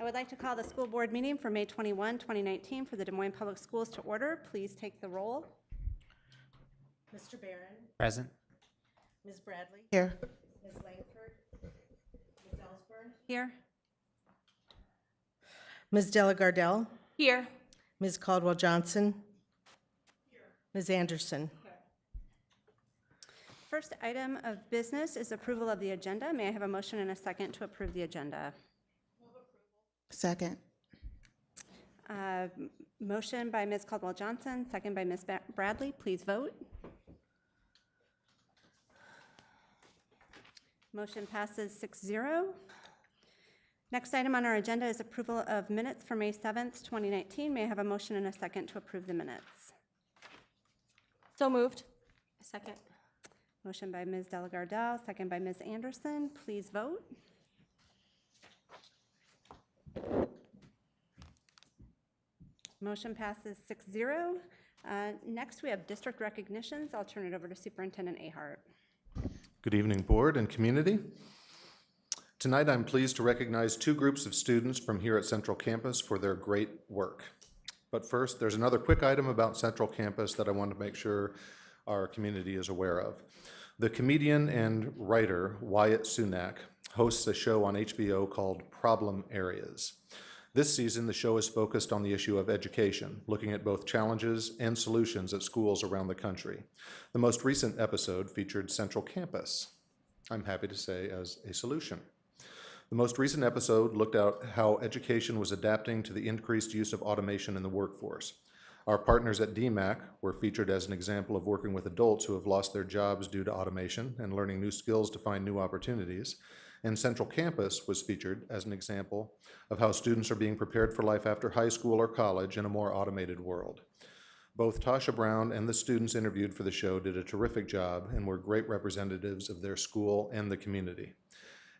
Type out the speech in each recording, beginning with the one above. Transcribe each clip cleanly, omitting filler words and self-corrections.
would like to call the school board meeting for May 21, 2019 for the Des Moines Public Schools to order. Please take the roll. Mr. Barron. Present. Ms. Bradley. Here. Ms. Langford. Ms. Ellsberg. Here. Ms. Delagardelle. Here. Ms. Caldwell Johnson. Here. Ms. Anderson. First item of business is approval of the agenda. May I have a motion and a second to approve the agenda? Second. Motion by Ms. Caldwell Johnson, second by Ms. Bradley. Please vote. Motion passes 6-0. Next item on our agenda is approval of minutes for May 7th, 2019. May I have a motion and a second to approve the minutes? So moved. Second. Motion by Ms. Delagardelle, second by Ms. Anderson. Please vote. Motion passes 6-0. Next, we have district recognitions. I'll turn it over to Superintendent Ahart. Good evening, board and community. Tonight, I'm pleased to recognize two groups of students from here at Central Campus for their great work. But first, there's another quick item about Central Campus that I want to make sure our community is aware of. The comedian and writer Wyatt Sunak hosts a show on HBO called Problem Areas. This season, the show is focused on the issue of education, looking at both challenges and solutions at schools around the country. The most recent episode featured Central Campus, I'm happy to say, as a solution. The most recent episode looked at how education was adapting to the increased use of automation in the workforce. Our partners at DMAC were featured as an example of working with adults who have lost their jobs due to automation and learning new skills to find new opportunities. And Central Campus was featured as an example of how students are being prepared for life after high school or college in a more automated world. Both Tasha Brown and the students interviewed for the show did a terrific job and were great representatives of their school and the community.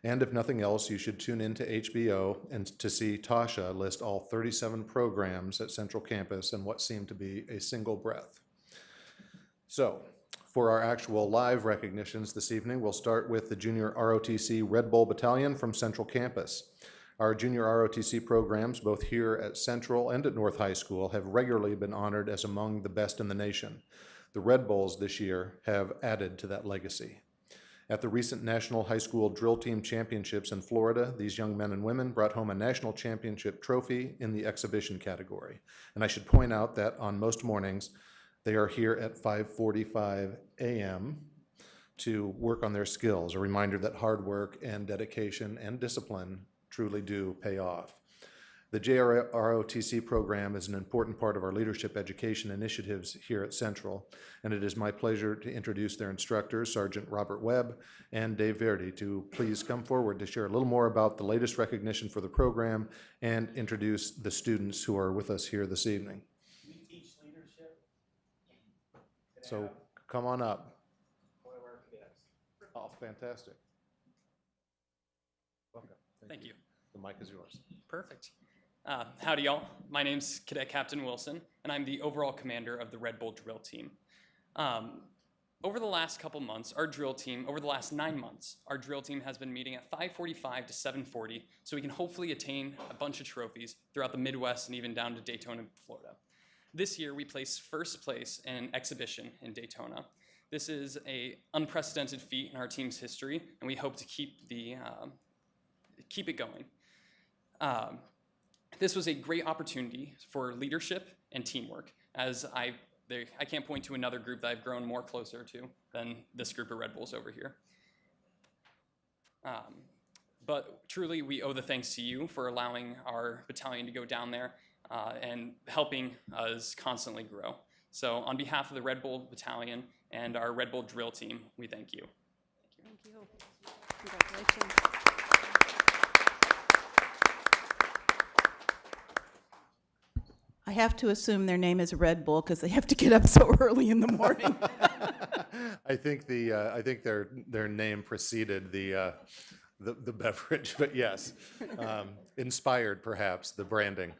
And if nothing else, you should tune into HBO and to see Tasha list all 37 programs at Central Campus in what seemed to be a single breath. So, for our actual live recognitions this evening, we'll start with the Junior ROTC Red Bull Battalion from Central Campus. Our Junior ROTC programs, both here at Central and at North High School, have regularly been honored as among the best in the nation. The Red Bulls this year have added to that legacy. At the recent National High School Drill Team Championships in Florida, these young men and women brought home a national championship trophy in the exhibition category. And I should point out that on most mornings, they are here at 5:45 a.m. to work on their skills, a reminder that hard work and dedication and discipline truly do pay off. The JROTC program is an important part of our leadership education initiatives here at Central, and it is my pleasure to introduce their instructors, Sergeant Robert Webb and Dave Verdi, to please come forward to share a little more about the latest recognition for the program and introduce the students who are with us here this evening. We teach leadership. So come on up. Oh, fantastic. Welcome. Thank you. The mic is yours. Perfect. Howdy, y'all. My name's Cadet Captain Wilson, and I'm the overall commander of the Red Bull drill team. Over the last couple months, over the last 9 months, our drill team has been meeting at 5:45 to 7:40, so we can hopefully attain a bunch of trophies throughout the Midwest and even down to Daytona, Florida. This year, we placed first place in an exhibition in Daytona. This is an unprecedented feat in our team's history, and we hope to keep it going. This was a great opportunity for leadership and teamwork, as I can't point to another group that I've grown more closer to than this group of Red Bulls over here. But truly, we owe the thanks to you for allowing our battalion to go down there and helping us constantly grow. So on behalf of the Red Bull Battalion and our Red Bull drill team, we thank you. Thank you. Congratulations. I have to assume their name is Red Bull because they have to get up so early in the morning. I think their name preceded the beverage, but yes, inspired perhaps the branding.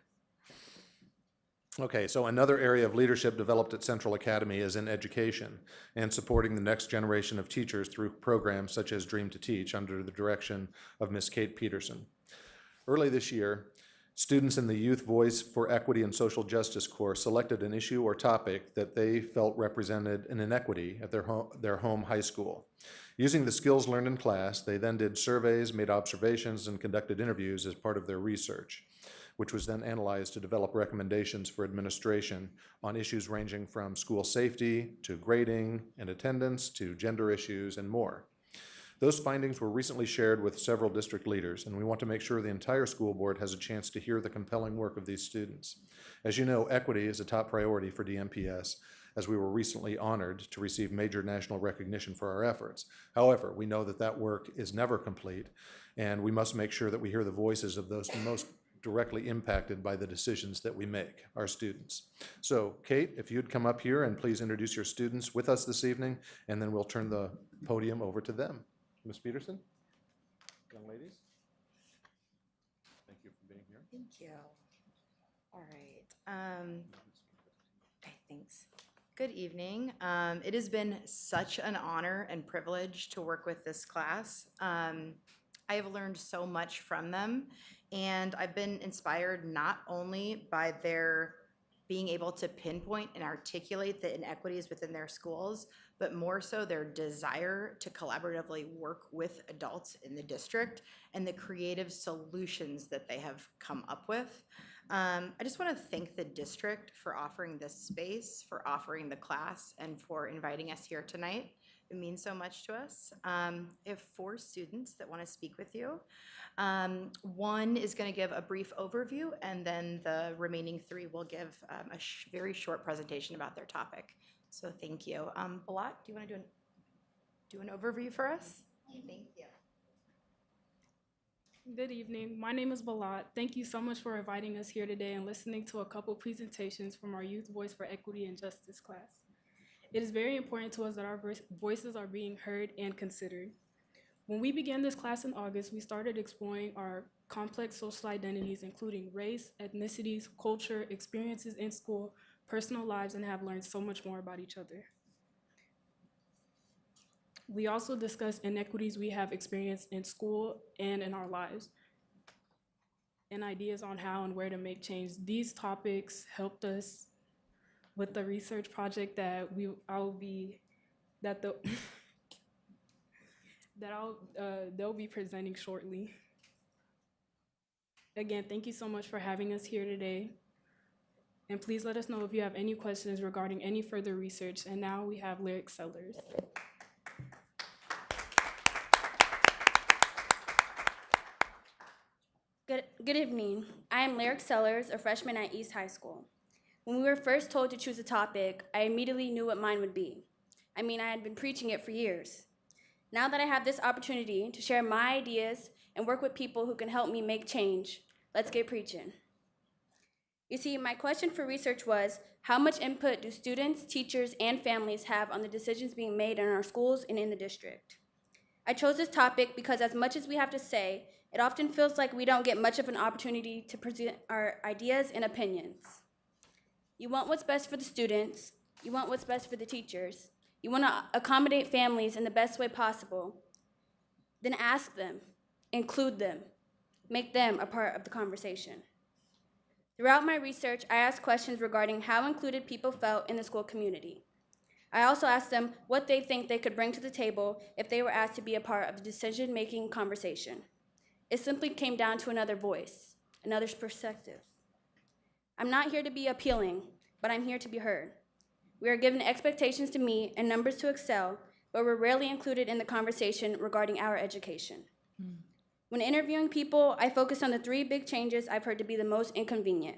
Okay, so another area of leadership developed at Central Academy is in education and supporting the next generation of teachers through programs such as Dream to Teach under the direction of Ms. Kate Peterson. Early this year, Students in the Youth Voice for Equity and Social Justice course selected an issue or topic that they felt represented an inequity at their home high school. Using the skills learned in class, they then did surveys, made observations, and conducted interviews as part of their research, which was then analyzed to develop recommendations for administration on issues ranging from school safety to grading and attendance to gender issues and more. Those findings were recently shared with several district leaders, and we want to make sure the entire school board has a chance to hear the compelling work of these students. As you know, equity is a top priority for DMPS, as we were recently honored to receive major national recognition for our efforts. However, we know that that work is never complete, and we must make sure that we hear the voices of those most directly impacted by the decisions that we make, our students. So, Kate, if you'd come up here and please introduce your students with us this evening, and then we'll turn the podium over to them. Ms. Peterson, young ladies, thank you for being here. Thank you. All right. Okay, thanks. Good evening. It has been such an honor and privilege to work with this class. I have learned so much from them, and I've been inspired not only by their being able to pinpoint and articulate the inequities within their schools, but more so their desire to collaboratively work with adults in the district and the creative solutions that they have come up with. I just want to thank the district for offering this space, for offering the class, and for inviting us here tonight. It means so much to us. I have 4 students that want to speak with you. One is going to give a brief overview, and then the remaining 3 will give a very short presentation about their topic. So thank you. Balat, do you want to do an overview for us? Thank you. Good evening. My name is Balat. Thank you so much for inviting us here today and listening to a couple presentations from our Youth Voice for Equity and Justice class. It is very important to us that our voices are being heard and considered. When we began this class in August, we started exploring our complex social identities, including race, ethnicities, culture, experiences in school, personal lives, and have learned so much more about each other. We also discussed inequities we have experienced in school and in our lives, and ideas on how and where to make change. These topics helped us with the research project that they'll be presenting shortly. Again, thank you so much for having us here today. And please let us know if you have any questions regarding any further research. And now we have Lyric Sellers. Good evening. I am Lyric Sellers, a freshman at East High School. When we were first told to choose a topic, I immediately knew what mine would be. I mean, I had been preaching it for years. Now that I have this opportunity to share my ideas and work with people who can help me make change, let's get preaching. You see, my question for research was, how much input do students, teachers, and families have on the decisions being made in our schools and in the district? I chose this topic because as much as we have to say, it often feels like we don't get much of an opportunity to present our ideas and opinions. You want what's best for the students, you want what's best for the teachers, you want to accommodate families in the best way possible, then ask them, include them, make them a part of the conversation. Throughout my research, I asked questions regarding how included people felt in the school community. I also asked them what they think they could bring to the table if they were asked to be a part of the decision-making conversation. It simply came down to another voice, another perspective. I'm not here to be appealing, but I'm here to be heard. We are given expectations to meet and numbers to excel, but we're rarely included in the conversation regarding our education. When interviewing people, I focus on the 3 big changes I've heard to be the most inconvenient: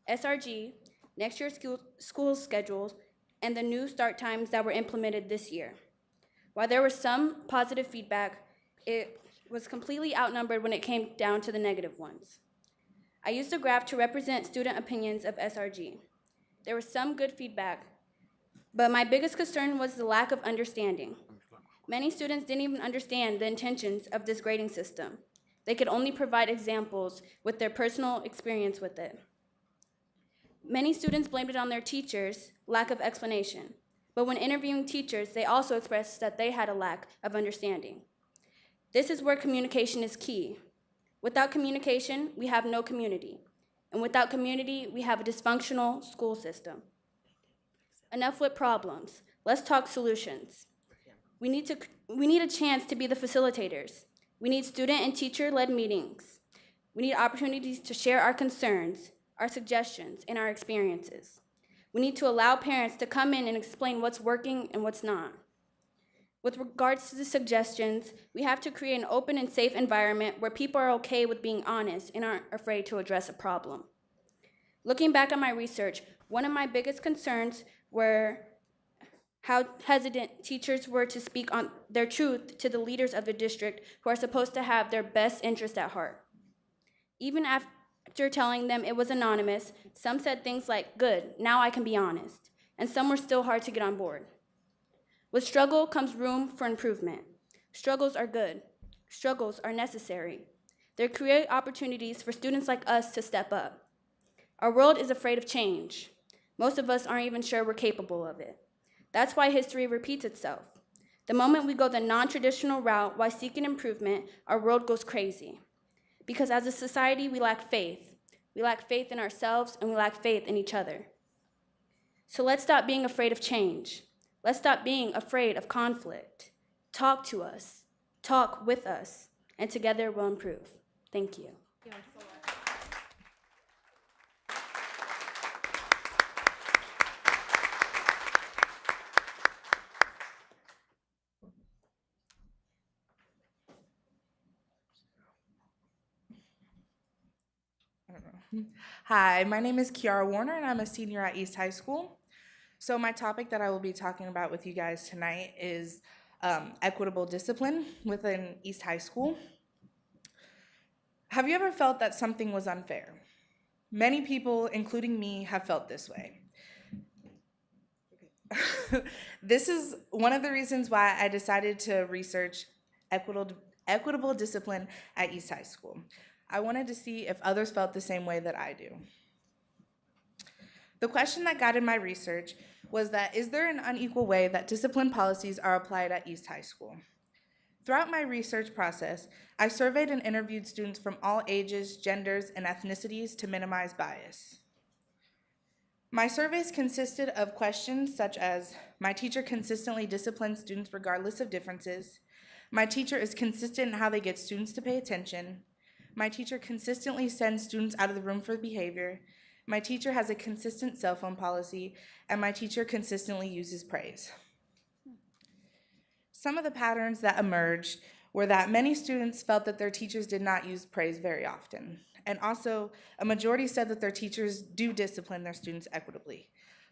SRG, next year's school schedules, and the new start times that were implemented this year. While there was some positive feedback, it was completely outnumbered when it came down to the negative ones. I used a graph to represent student opinions of SRG. There was some good feedback, but my biggest concern was the lack of understanding. Many students didn't even understand the intentions of this grading system. They could only provide examples with their personal experience with it. Many students blamed it on their teachers' lack of explanation, but when interviewing teachers, they also expressed that they had a lack of understanding. This is where communication is key. Without communication, we have no community. And without community, we have a dysfunctional school system. Enough with problems. Let's talk solutions. We need a chance to be the facilitators. We need student and teacher-led meetings. We need opportunities to share our concerns, our suggestions, and our experiences. We need to allow parents to come in and explain what's working and what's not. With regards to the suggestions, we have to create an open and safe environment where people are okay with being honest and aren't afraid to address a problem. Looking back at my research, one of my biggest concerns were how hesitant teachers were to speak on their truth to the leaders of the district who are supposed to have their best interest at heart. Even after telling them it was anonymous, some said things like, "Good, now I can be honest," and some were still hard to get on board. With struggle comes room for improvement. Struggles are good. Struggles are necessary. They create opportunities for students like us to step up. Our world is afraid of change. Most of us aren't even sure we're capable of it. That's why history repeats itself. The moment we go the non-traditional route while seeking improvement, our world goes crazy. Because as a society, we lack faith. We lack faith in ourselves, and we lack faith in each other. So let's stop being afraid of change. Let's stop being afraid of conflict. Talk to us, talk with us, and together we'll improve. Thank you. Hi, my name is Kiara Warner, and I'm a senior at East High School. So my topic that I will be talking about with you guys tonight is equitable discipline within East High School. Have you ever felt that something was unfair? Many people, including me, have felt this way. This is one of the reasons why I decided to research equitable discipline at East High School. I wanted to see if others felt the same way that I do. The question that guided my research was that, is there an unequal way that discipline policies are applied at East High School? Throughout my research process, I surveyed and interviewed students from all ages, genders, and ethnicities to minimize bias. My surveys consisted of questions such as, my teacher consistently disciplines students regardless of differences, my teacher is consistent in how they get students to pay attention, my teacher consistently sends students out of the room for behavior, my teacher has a consistent cell phone policy, and my teacher consistently uses praise. Some of the patterns that emerged were that many students felt that their teachers did not use praise very often. And also, a majority said that their teachers do discipline their students equitably.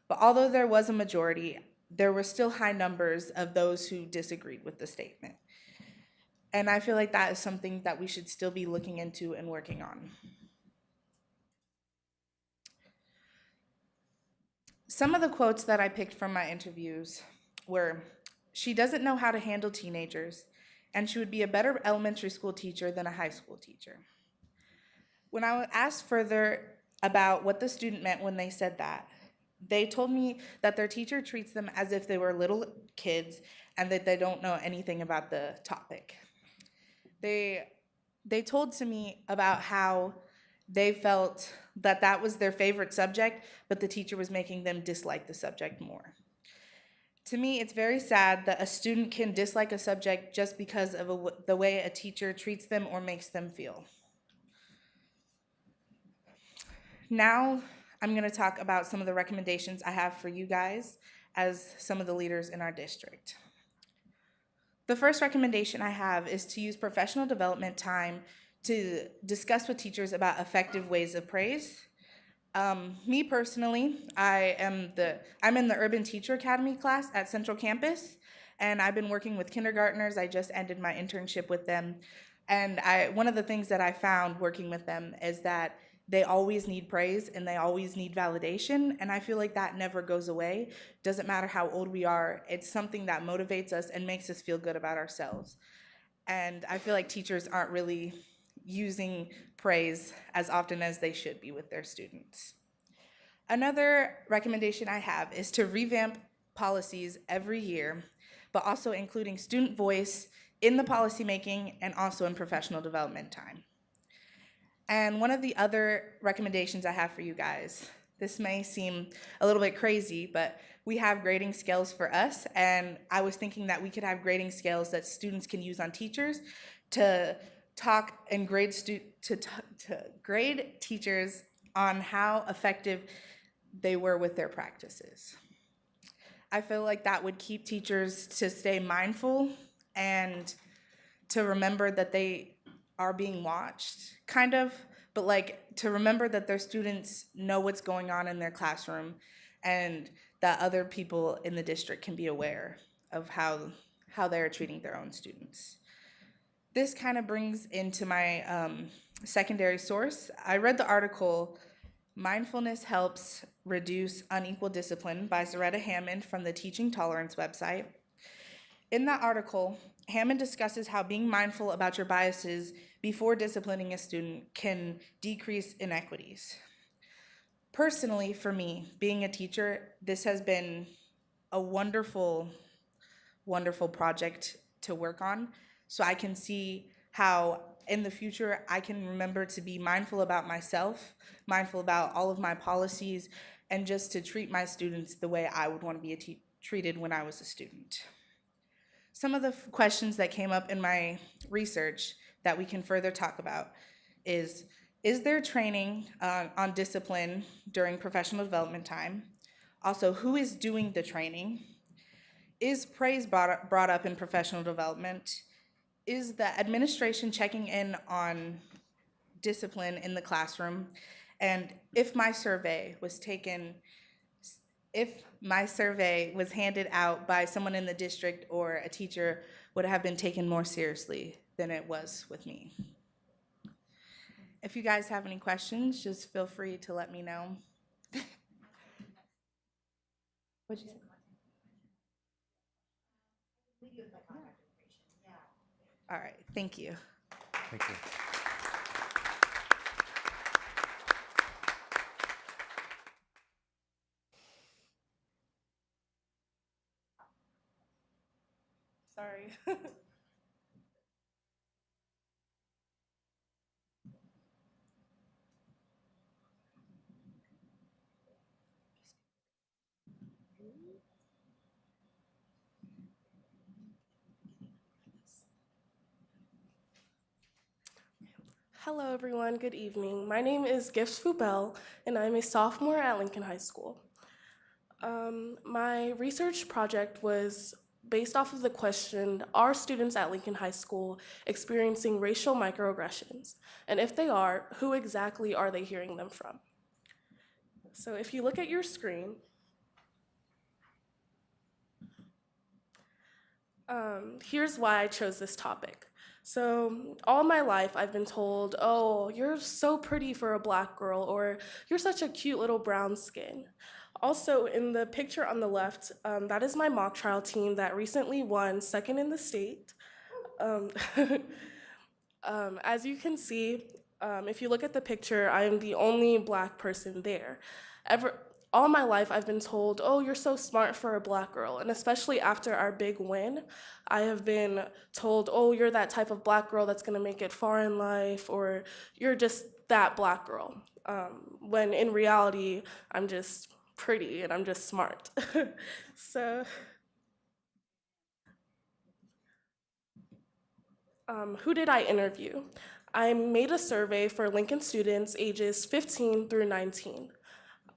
But although there was a majority, there were still high numbers of those who disagreed with the statement. And I feel like that is something that we should still be looking into and working on. Some of the quotes that I picked from my interviews were, "She doesn't know how to handle teenagers, and she would be a better elementary school teacher than a high school teacher." When I was asked further about what the student meant when they said that, they told me that their teacher treats them as if they were little kids and that they don't know anything about the topic. They told to me about how they felt that that was their favorite subject, but the teacher was making them dislike the subject more. To me, it's very sad that a student can dislike a subject just because of the way a teacher treats them or makes them feel. Now, I'm going to talk about some of the recommendations I have for you guys as some of the leaders in our district. The first recommendation I have is to use professional development time to discuss with teachers about effective ways of praise. Me personally, I'm in the Urban Teacher Academy class at Central Campus, and I've been working with kindergartners. I just ended my internship with them, and one of the things that I found working with them is that they always need praise and they always need validation, and I feel like that never goes away. Doesn't matter how old we are, it's something that motivates us and makes us feel good about ourselves. And I feel like teachers aren't really using praise as often as they should be with their students. Another recommendation I have is to revamp policies every year, but also including student voice in the policymaking and also in professional development time. And one of the other recommendations I have for you guys, this may seem a little bit crazy, but we have grading scales for us, and I was thinking that we could have grading scales that students can use on teachers to talk and grade to grade teachers on how effective they were with their practices. I feel like that would keep teachers to stay mindful and to remember that they are being watched, kind of, but like to remember that their students know what's going on in their classroom and that other people in the district can be aware of how they're treating their own students. This kind of brings into my secondary source. I read the article, Mindfulness Helps Reduce Unequal Discipline by Zaretta Hammond from the Teaching Tolerance website. In that article, Hammond discusses how being mindful about your biases before disciplining a student can decrease inequities. Personally, for me, being a teacher, this has been a wonderful, wonderful project to work on. So I can see how in the future I can remember to be mindful about myself, mindful about all of my policies, and just to treat my students the way I would want to be treated when I was a student. Some of the questions that came up in my research that we can further talk about is there training on discipline during professional development time? Also, who is doing the training? Is praise brought up in professional development? Is the administration checking in on discipline in the classroom? And if my survey was handed out by someone in the district or a teacher, would it have been taken more seriously than it was with me? If you guys have any questions, just feel free to let me know. What'd you say? All right, thank you. Thank you. Sorry. Hello, everyone. Good evening. My name is Gifts Fubel, and I'm a sophomore at Lincoln High School. My research project was based off of the question, are students at Lincoln High School experiencing racial microaggressions? And if they are, who exactly are they hearing them from? So if you look at your screen, here's why I chose this topic. So all my life I've been told, oh, you're so pretty for a black girl, or you're such a cute little brown skin. Also, in the picture on the left, that is my mock trial team that recently won second in the state. As you can see, if you look at the picture, I am the only black person there. All my life, I've been told, oh, you're so smart for a black girl. And especially after our big win, I have been told, oh, you're that type of black girl that's gonna make it far in life, or you're just that black girl. When in reality, I'm just pretty and I'm just smart. So, who did I interview? I made a survey for Lincoln students ages 15 through 19.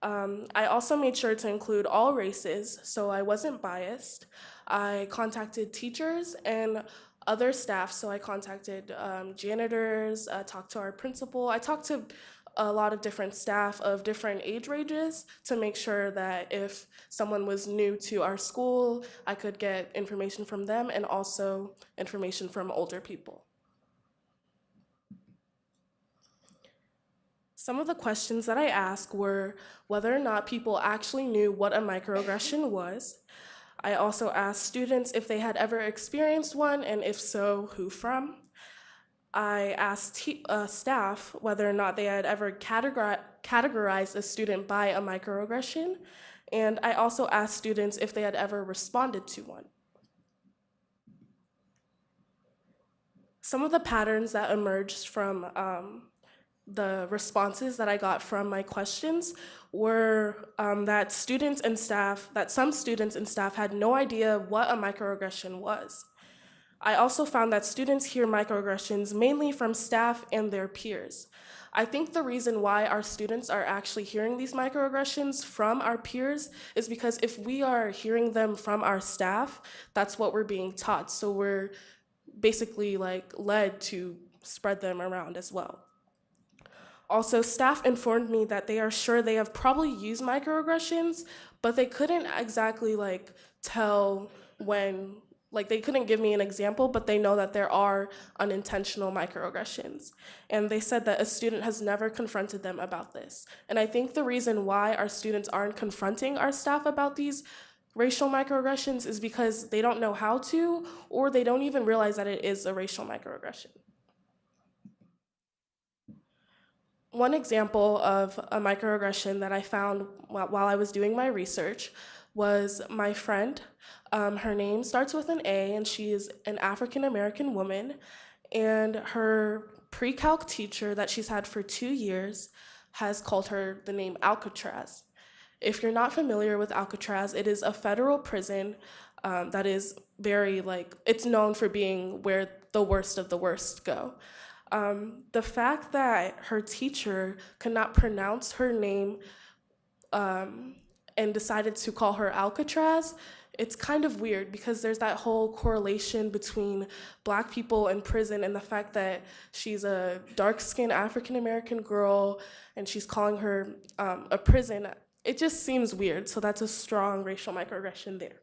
I also made sure to include all races, so I wasn't biased. I contacted teachers and other staff, so I contacted janitors, talked to our principal. I talked to a lot of different staff of different age ranges to make sure that if someone was new to our school, I could get information from them and also information from older people. Some of the questions that I asked were whether or not people actually knew what a microaggression was. I also asked students if they had ever experienced one, and if so, who from. I asked staff whether or not they had ever categorized a student by a microaggression, and I also asked students if they had ever responded to one. Some of the patterns that emerged from the responses that I got from my questions were that some students and staff had no idea what a microaggression was. I also found that students hear microaggressions mainly from staff and their peers. I think the reason why our students are actually hearing these microaggressions from our peers is because if we are hearing them from our staff, that's what we're being taught. So we're basically like led to spread them around as well. Also, staff informed me that they are sure they have probably used microaggressions, but they couldn't exactly like tell when, like they couldn't give me an example, but they know that there are unintentional microaggressions. And they said that a student has never confronted them about this. And I think the reason why our students aren't confronting our staff about these racial microaggressions is because they don't know how to, or they don't even realize that it is a racial microaggression. One example of a microaggression that I found while I was doing my research was my friend. Her name starts with an A, and she is an African-American woman, and her pre-calc teacher that she's had for 2 years has called her the name Alcatraz. If you're not familiar with Alcatraz, it is a federal prison that is very, it's known for being where the worst of the worst go. The fact that her teacher could not pronounce her name and decided to call her Alcatraz, it's kind of weird because there's that whole correlation between Black people in prison and the fact that she's a dark-skinned African-American girl and she's calling her a prison. It just seems weird, so that's a strong racial microaggression there.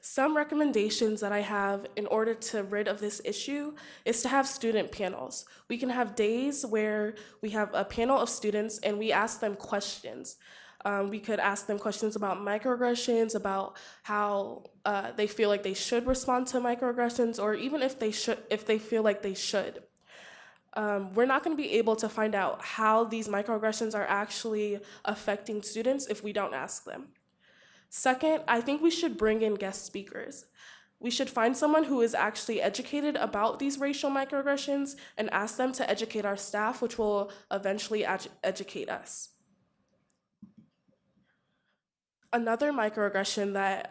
Some recommendations that I have in order to rid of this issue is to have student panels. We can have days where we have a panel of students and we ask them questions. We could ask them questions about microaggressions, about how they feel like they should respond to microaggressions, or even if they feel like they should. We're not going to be able to find out how these microaggressions are actually affecting students if we don't ask them. Second, I think we should bring in guest speakers. We should find someone who is actually educated about these racial microaggressions and ask them to educate our staff, which will eventually educate us. Another microaggression that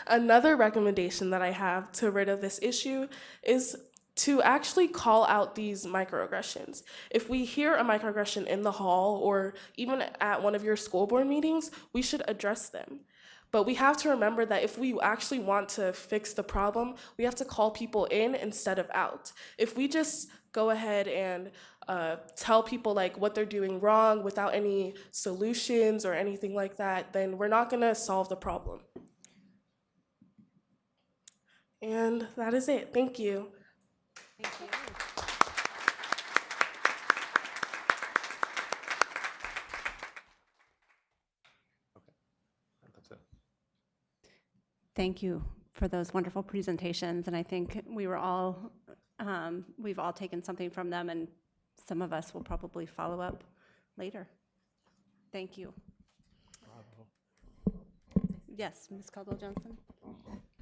another recommendation that I have to rid of this issue is to actually call out these microaggressions. If we hear a microaggression in the hall or even at one of your school board meetings, we should address them. But we have to remember that if we actually want to fix the problem, we have to call people in instead of out. If we just go ahead and tell people what they're doing wrong without any solutions or anything like that, then we're not gonna solve the problem. And that is it. Thank you. Thank you. That's it. Thank you for those wonderful presentations, and I think we've all taken something from them, and some of us will probably follow up later. Thank you. Bravo. Yes, Ms. Caldwell-Johnson.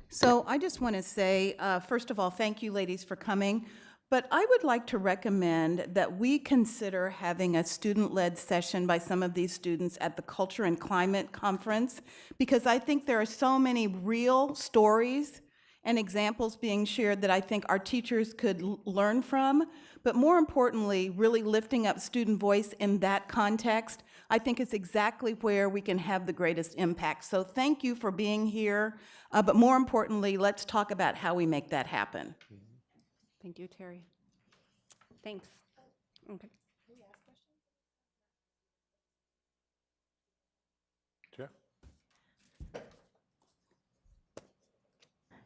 So I just want to say, first of all, thank you, ladies, for coming. But I would like to recommend that we consider having a student-led session by some of these students at the Culture and Climate Conference, because I think there are so many real stories and examples being shared that I think our teachers could learn from. But more importantly, really lifting up student voice in that context, I think is exactly where we can have the greatest impact. So thank you for being here. But more importantly, let's talk about how we make that happen. Thank you, Terry. Thanks. Okay. Sure.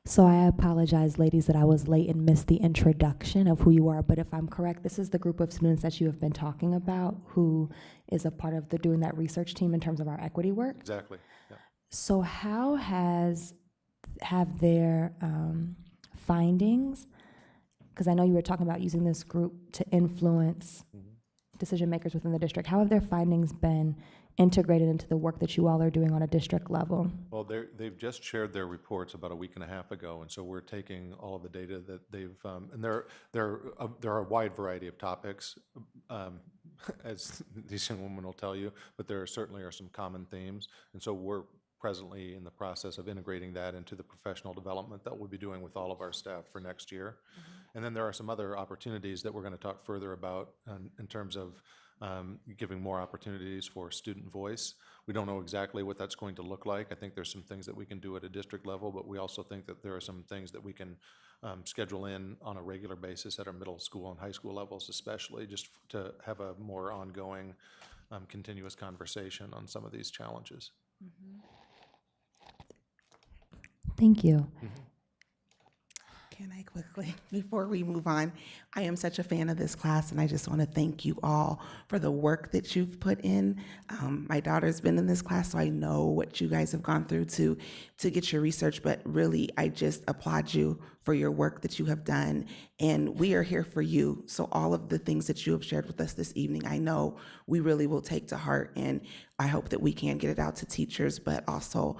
So I apologize, ladies, that I was late and missed the introduction of who you are, but if I'm correct, this is the group of students that you have been talking about who is a part of doing that research team in terms of our equity work. Exactly. Yeah. So how have their findings, because I know you were talking about using this group to influence decision makers within the district, how have their findings been integrated into the work that you all are doing on a district level? Well, they've just shared their reports about a week and a half ago, and so we're taking all of the data that they've, and there are a wide variety of topics, as these young women will tell you, but there certainly are some common themes, and so we're presently in the process of integrating that into the professional development that we'll be doing with all of our staff for next year. And then there are some other opportunities that we're going to talk further about in terms of giving more opportunities for student voice. We don't know exactly what that's going to look like. I think there's some things that we can do at a district level, but we also think that there are some things that we can schedule in on a regular basis at our middle school and high school levels, especially just to have a more ongoing, continuous conversation on some of these challenges. Thank you. Can I quickly, before we move on, I am such a fan of this class, and I just want to thank you all for the work that you've put in. My daughter's been in this class, so I know what you guys have gone through to get your research, but really, I just applaud you for your work that you have done, and we are here for you. So all of the things that you have shared with us this evening, I know we really will take to heart, and I hope that we can get it out to teachers, but also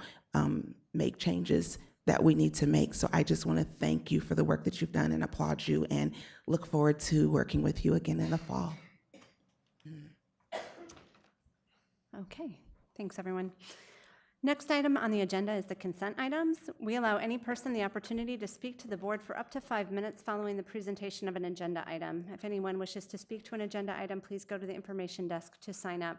make changes that we need to make. So I just want to thank you for the work that you've done and applaud you, and look forward to working with you again in the fall. Okay, thanks, everyone. Next item on the agenda is the consent items. We allow any person the opportunity to speak to the board for up to 5 minutes following the presentation of an agenda item. If anyone wishes to speak to an agenda item, please go to the information desk to sign up.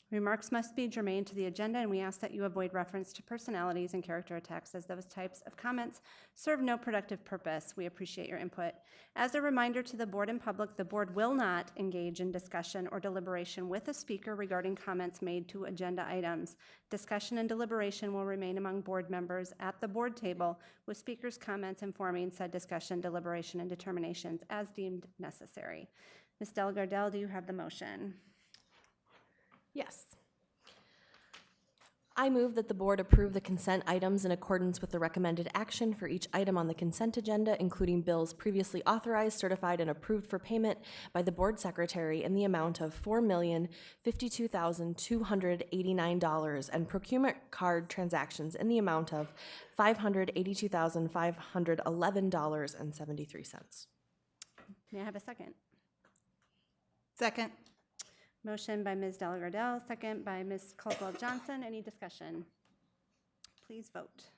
Remarks must be germane to the agenda, and we ask that you avoid reference to personalities and character attacks, as those types of comments serve no productive purpose. We appreciate your input. As a reminder to the board and public, the board will not engage in discussion or deliberation with a speaker regarding comments made to agenda items. Discussion and deliberation will remain among board members at the board table, with speakers' comments informing said discussion, deliberation, and determinations as deemed necessary. Ms. Delgardelle, do you have the motion? Yes. I move that the board approve the consent items in accordance with the recommended action for each item on the consent agenda, including bills previously authorized, certified, and approved for payment by the board secretary in the amount of $4,052,289, and procurement card transactions in the amount of $582,511.73. May I have a second? Second. Motion by Ms. Delgardelle, second by Ms. Caldwell-Johnson. Any discussion? Please vote.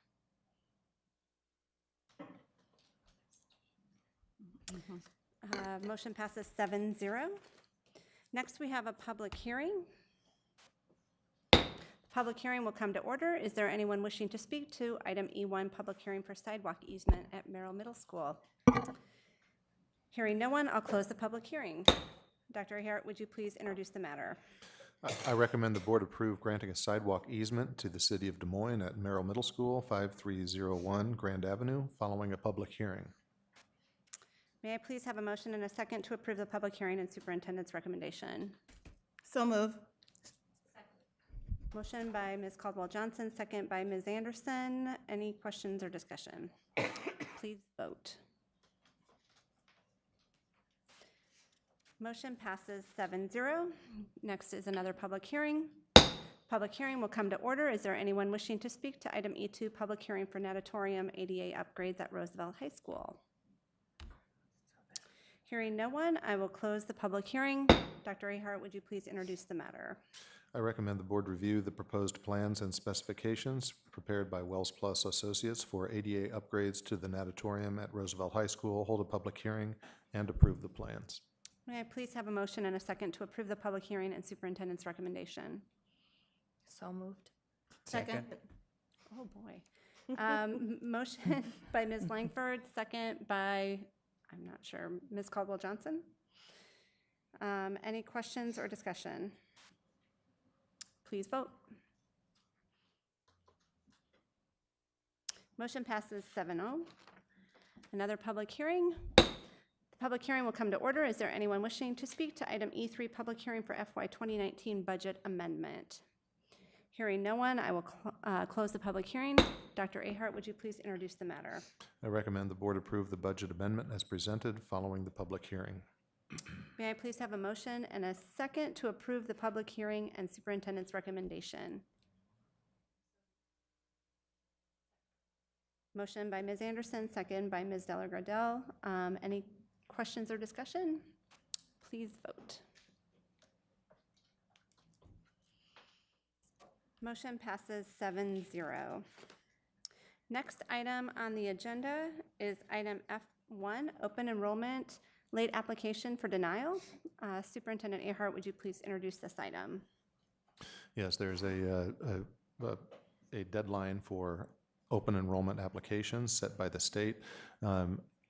Motion passes 7-0. Next, we have a public hearing. The public hearing will come to order. Is there anyone wishing to speak to item E1, public hearing for sidewalk easement at Merrill Middle School? Hearing no one, I'll close the public hearing. Dr. Ahart, would you please introduce the matter? I recommend the board approve granting a sidewalk easement to the city of Des Moines at Merrill Middle School, 5301 Grand Avenue, following a public hearing. May I please have a motion and a second to approve the public hearing and superintendent's recommendation? So move. Motion by Ms. Caldwell-Johnson, second by Ms. Anderson. Any questions or discussion? Please vote. Motion passes 7-0. Next is another public hearing. Public hearing will come to order. Is there anyone wishing to speak to item E2, public hearing for natatorium ADA upgrades at Roosevelt High School? Hearing no one, I will close the public hearing. Dr. Ahart, would you please introduce the matter? I recommend the board review the proposed plans and specifications prepared by Wells Plus Associates for ADA upgrades to the natatorium at Roosevelt High School, hold a public hearing, and approve the plans. May I please have a motion and a second to approve the public hearing and superintendent's recommendation? So moved. Second. Oh, boy. Motion by Ms. Langford, second by, I'm not sure, Ms. Caldwell-Johnson. Any questions or discussion? Please vote. Motion passes 7-0. Another public hearing. Public hearing will come to order. Is there anyone wishing to speak to item E3, public hearing for FY 2019 budget amendment? Hearing no one, I will close the public hearing. Dr. Ahart, would you please introduce the matter? I recommend the board approve the budget amendment as presented following the public hearing. May I please have a motion and a second to approve the public hearing and superintendent's recommendation? Motion by Ms. Anderson, second by Ms. Delagardelle. Any questions or discussion? Please vote. Motion passes 7-0. Next item on the agenda is item F1, open enrollment, late application for denial. Superintendent Ahart, would you please introduce this item? Yes, there's a deadline for open enrollment applications set by the state.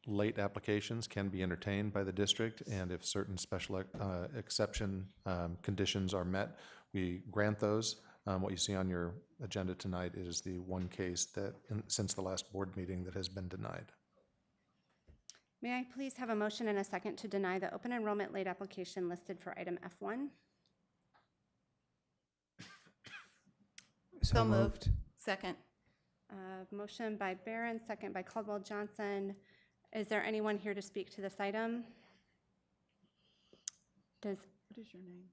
Late applications can be entertained by the district, and if certain special exception conditions are met, we grant those. What you see on your agenda tonight is the one case that, since the last board meeting, that has been denied. May I please have a motion and a second to deny the open enrollment late application listed for item F1? So moved. Second. Motion by Barron, second by Caldwell Johnson. Is there anyone here to speak to this item? What is your name?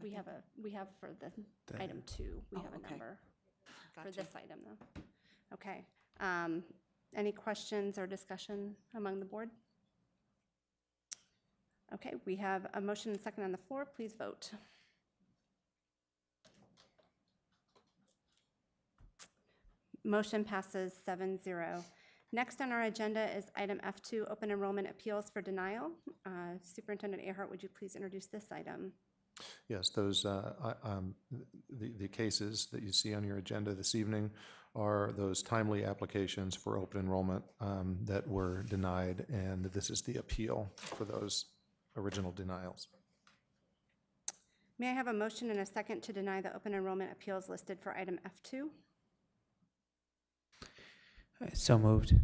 We have for the item 2, we have a number for this item though. Okay. Any questions or discussion among the board? Okay, we have a motion and second on the floor. Please vote. Motion passes 7-0. Next on our agenda is item F2, open enrollment appeals for denial. Superintendent Ahart, would you please introduce this item? Yes, those the cases that you see on your agenda this evening are those timely applications for open enrollment that were denied, and this is the appeal for those original denials. May I have a motion and a second to deny the open enrollment appeals listed for item F2? So moved.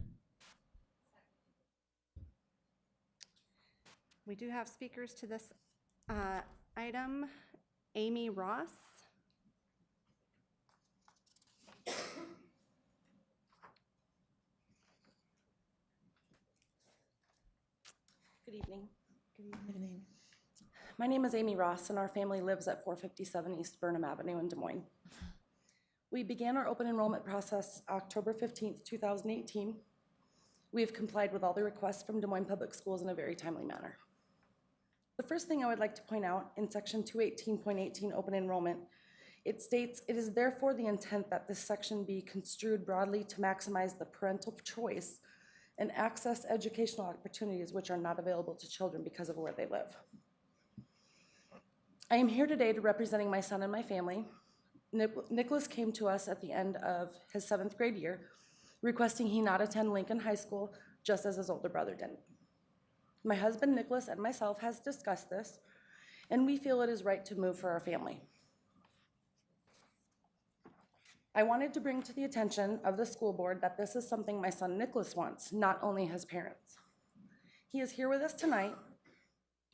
We do have speakers to this item. Amy Ross. Good evening. Good evening. My name is Amy Ross, and our family lives at 457 East Burnham Avenue in Des Moines. We began our open enrollment process October 15th, 2018. We have complied with all the requests from Des Moines Public Schools in a very timely manner. The first thing I would like to point out in section 218.18 open enrollment, it states, "It is therefore the intent that this section be construed broadly to maximize the parental choice and access educational opportunities which are not available to children because of where they live." I am here today to representing my son and my family. Nicholas came to us at the end of his 7th grade year, requesting he not attend Lincoln High School, just as his older brother didn't. My husband, Nicholas, and myself has discussed this, and we feel it is right to move for our family. I wanted to bring to the attention of the school board that this is something my son Nicholas wants, not only his parents. He is here with us tonight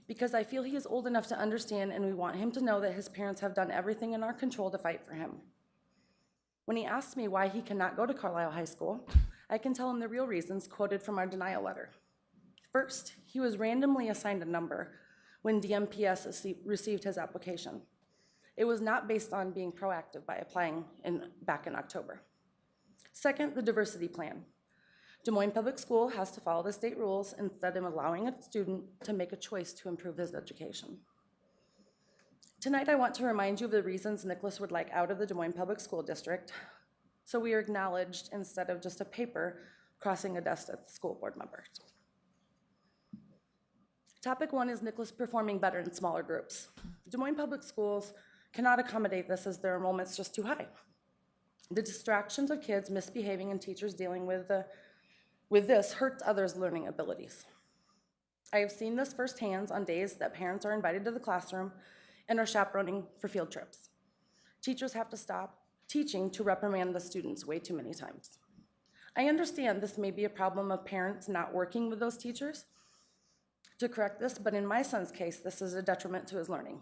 because I feel he is old enough to understand, and we want him to know that his parents have done everything in our control to fight for him. When he asks me why he cannot go to Carlisle High School, I can tell him the real reasons quoted from our denial letter. First, he was randomly assigned a number when DMPS received his application. It was not based on being proactive by applying back in October. Second, the diversity plan. Des Moines Public School has to follow the state rules instead of allowing a student to make a choice to improve his education. Tonight, I want to remind you of the reasons Nicholas would like out of the Des Moines Public School District, so we are acknowledged instead of just a paper crossing a desk at the school board members. Topic 1 is Nicholas performing better in smaller groups. Des Moines Public Schools cannot accommodate this as their enrollment's just too high. The distractions of kids misbehaving and teachers dealing with this hurts others' learning abilities. I have seen this firsthand on days that parents are invited to the classroom and are chaperoning for field trips. Teachers have to stop teaching to reprimand the students way too many times. I understand this may be a problem of parents not working with those teachers to correct this, but in my son's case, this is a detriment to his learning.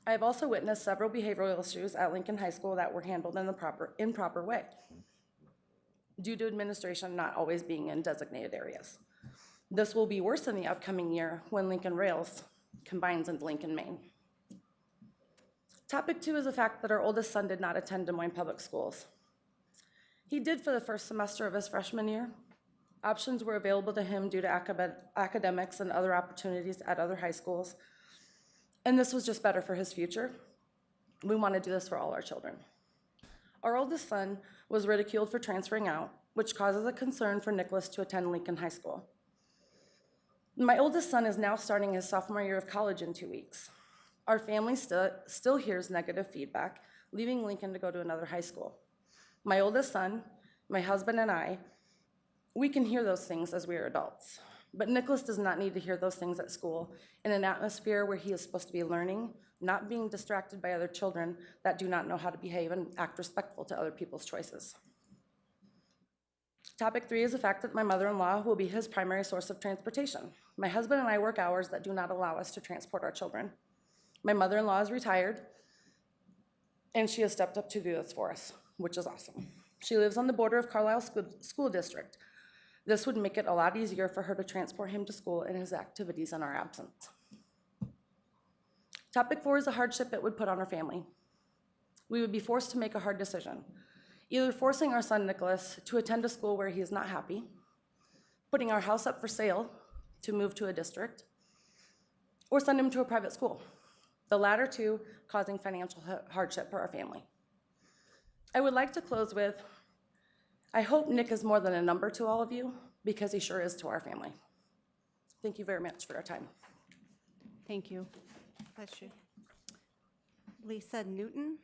I have also witnessed several behavioral issues at Lincoln High School that were handled in the improper way, due to administration not always being in designated areas. This will be worse in the upcoming year when Lincoln Rails combines into Lincoln, Maine. Topic 2 is the fact that our oldest son did not attend Des Moines Public Schools. He did for the first semester of his freshman year. Options were available to him due to academics and other opportunities at other high schools, and this was just better for his future. We want to do this for all our children. Our oldest son was ridiculed for transferring out, which causes a concern for Nicholas to attend Lincoln High School. My oldest son is now starting his sophomore year of college in 2 weeks. Our family still hears negative feedback, leaving Lincoln to go to another high school. My oldest son, my husband, and I, we can hear those things as we are adults. But Nicholas does not need to hear those things at school in an atmosphere where he is supposed to be learning, not being distracted by other children that do not know how to behave and act respectful to other people's choices. Topic 3 is the fact that my mother-in-law will be his primary source of transportation. My husband and I work hours that do not allow us to transport our children. My mother-in-law is retired, and she has stepped up to do this for us, which is awesome. She lives on the border of Carlisle School District. This would make it a lot easier for her to transport him to school and his activities in our absence. Topic 4 is a hardship it would put on our family. We would be forced to make a hard decision, either forcing our son Nicholas to attend a school where he is not happy, putting our house up for sale to move to a district, or send him to a private school, the latter two causing financial hardship for our family. I would like to close with, I hope Nick is more than a number to all of you, because he sure is to our family. Thank you very much for your time. Thank you. Bless you. Lisa Newton.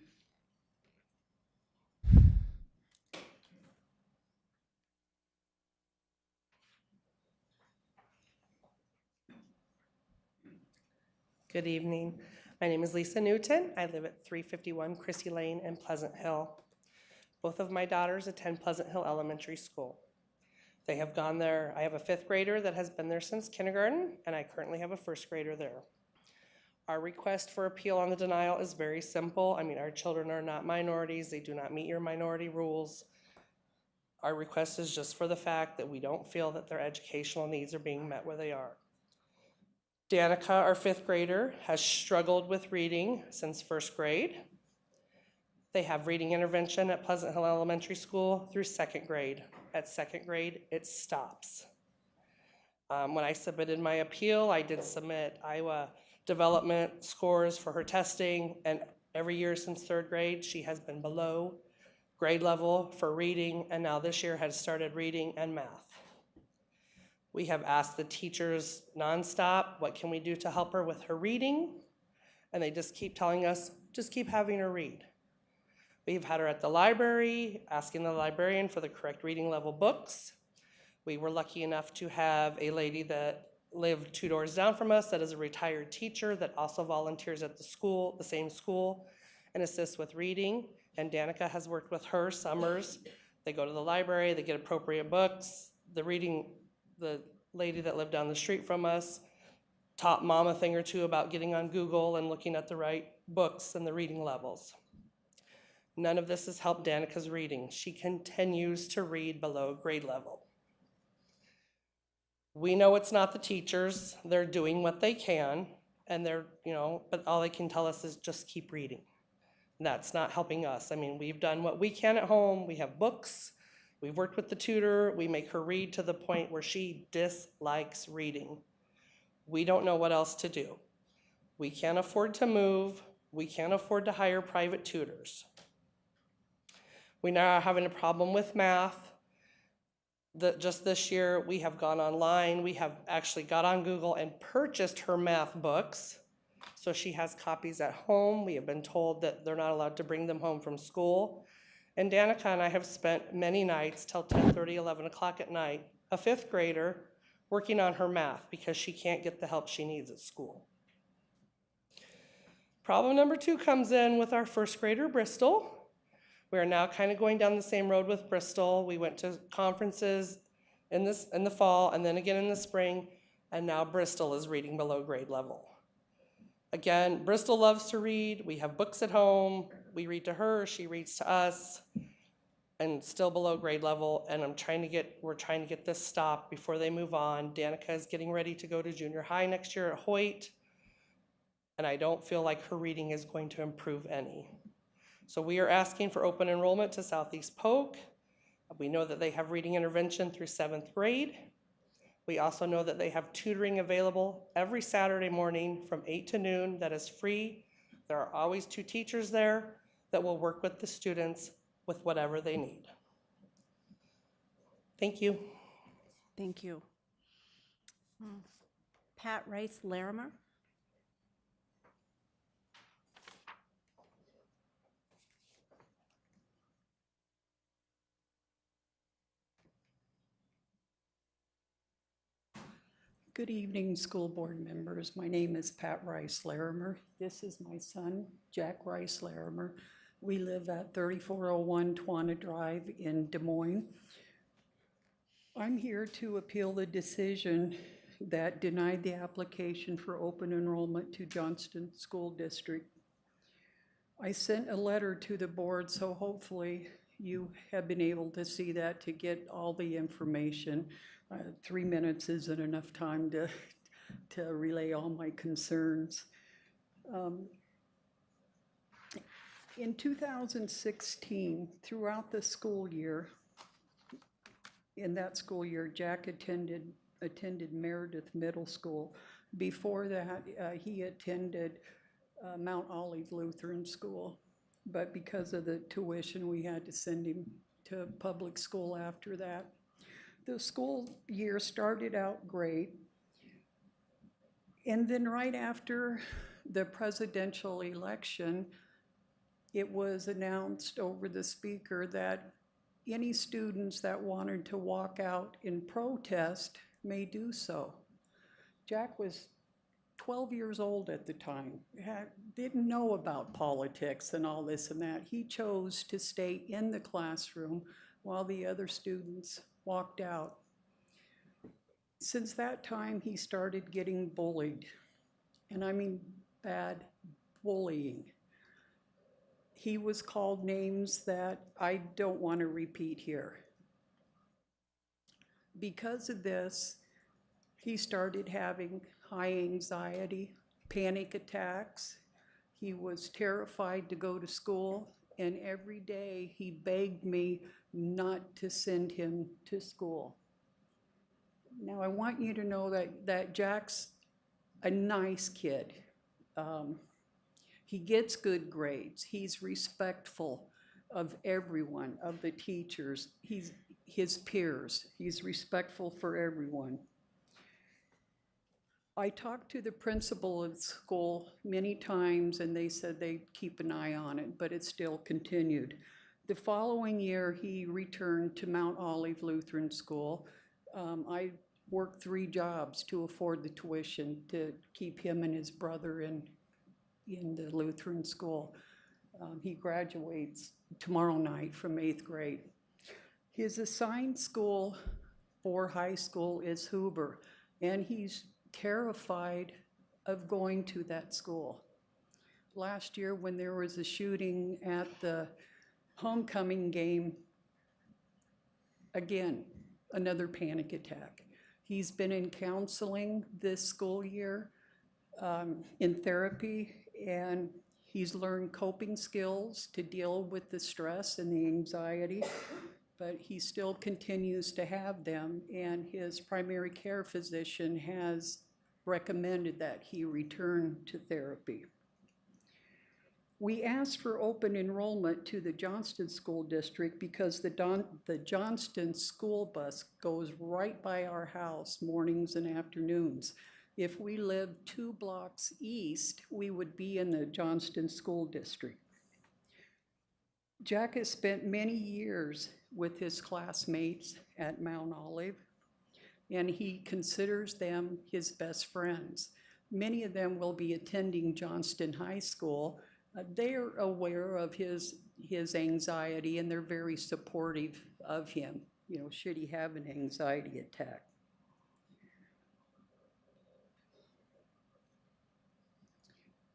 Good evening. My name is Lisa Newton. I live at 351 Chrissy Lane in Pleasant Hill. Both of my daughters attend Pleasant Hill Elementary School. They have gone there. I have a 5th grader that has been there since kindergarten, and I currently have a 1st grader there. Our request for appeal on the denial is very simple. I mean, our children are not minorities. They do not meet your minority rules. Our request is just for the fact that we don't feel that their educational needs are being met where they are. Danica, our 5th grader, has struggled with reading since 1st grade. They have reading intervention at Pleasant Hill Elementary School through 2nd grade. At 2nd grade, it stops. When I submitted my appeal, I did submit Iowa development scores for her testing, and every year since 3rd grade, she has been below grade level for reading, and now this year has started reading and math. We have asked the teachers nonstop, what can we do to help her with her reading? And they just keep telling us, just keep having her read. We've had her at the library, asking the librarian for the correct reading level books. We were lucky enough to have a lady that lived 2 doors down from us that is a retired teacher that also volunteers at the school, the same school, and assists with reading. And Danica has worked with her summers. They go to the library, they get appropriate books. The lady that lived down the street from us taught Mom a thing or two about getting on Google and looking at the right books and the reading levels. None of this has helped Danica's reading. She continues to read below grade level. We know it's not the teachers. They're doing what they can, and but all they can tell us is just keep reading. That's not helping us. I mean, we've done what we can at home. We have books. We've worked with the tutor. We make her read to the point where she dislikes reading. We don't know what else to do. We can't afford to move. We can't afford to hire private tutors. We now are having a problem with math. Just this year, we have gone online. We have actually got on Google and purchased her math books. So she has copies at home. We have been told that they're not allowed to bring them home from school. And Danica and I have spent many nights till 10:30, 11 o'clock at night, a 5th grader, working on her math because she can't get the help she needs at school. Problem number 2 comes in with our 1st grader, Bristol. We are now kind of going down the same road with Bristol. We went to conferences in the fall and then again in the spring, and now Bristol is reading below grade level. Again, Bristol loves to read. We have books at home. We read to her, she reads to us. and still below grade level, and we're trying to get this stopped before they move on. Danica is getting ready to go to junior high next year at Hoyt, and I don't feel like her reading is going to improve any. So we are asking for open enrollment to Southeast Polk. We know that they have reading intervention through 7th grade. We also know that they have tutoring available every Saturday morning from 8 to noon that is free. There are always 2 teachers there that will work with the students with whatever they need. Thank you. Thank you. Pat Rice Larimer. Good evening, school board members. My name is Pat Rice Larimer. This is my son, Jack Rice Larimer. We live at 3401 Twana Drive in Des Moines. I'm here to appeal the decision that denied the application for open enrollment to Johnston School District. I sent a letter to the board, so hopefully you have been able to see that to get all the information. 3 minutes isn't enough time to relay all my concerns. In 2016, throughout the school year, in that school year, Jack attended Meredith Middle School. Before that, he attended Mount Olive Lutheran School, but because of the tuition, we had to send him to public school after that. The school year started out great, and then right after the presidential election, it was announced over the speaker that any students that wanted to walk out in protest may do so. Jack was 12 years old at the time, didn't know about politics and all this and that. He chose to stay in the classroom while the other students walked out. Since that time, he started getting bullied, and I mean bad bullying. He was called names that I don't want to repeat here. Because of this, he started having high anxiety, panic attacks. He was terrified to go to school, and every day he begged me not to send him to school. Now, I want you to know that Jack's a nice kid. He gets good grades. He's respectful of everyone, of the teachers, his peers. He's respectful for everyone. I talked to the principal of the school many times, and they said they'd keep an eye on it, but it still continued. The following year, he returned to Mount Olive Lutheran School. I worked 3 jobs to afford the tuition to keep him and his brother in the Lutheran school. He graduates tomorrow night from 8th grade. His assigned school for high school is Hoover, and he's terrified of going to that school. Last year, when there was a shooting at the homecoming game, again, another panic attack. He's been in counseling this school year, in therapy, and he's learned coping skills to deal with the stress and the anxiety, but he still continues to have them, and his primary care physician has recommended that he return to therapy. We asked for open enrollment to the Johnston School District because the Johnston school bus goes right by our house mornings and afternoons. If we lived 2 blocks east, we would be in the Johnston School District. Jack has spent many years with his classmates at Mount Olive, and he considers them his best friends. Many of them will be attending Johnston High School. They're aware of his anxiety, and they're very supportive of him, should he have an anxiety attack.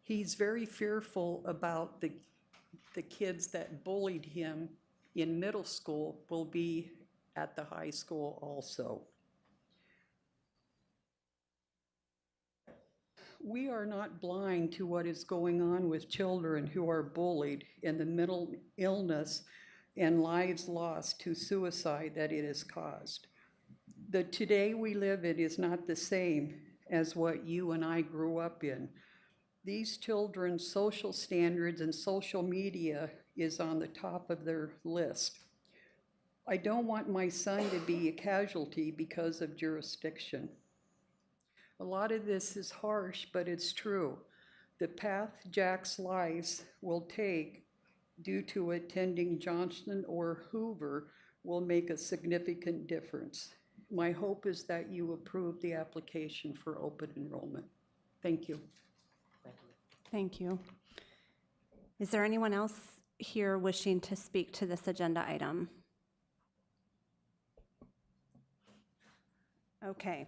He's very fearful about the kids that bullied him in middle school will be at the high school also. We are not blind to what is going on with children who are bullied and the mental illness and lives lost to suicide that it has caused. The today we live in is not the same as what you and I grew up in. These children's social standards and social media is on the top of their list. I don't want my son to be a casualty because of jurisdiction. A lot of this is harsh, but it's true. The path Jack's life will take due to attending Johnston or Hoover will make a significant difference. My hope is that you approve the application for open enrollment. Thank you. Thank you. Is there anyone else here wishing to speak to this agenda item? Okay.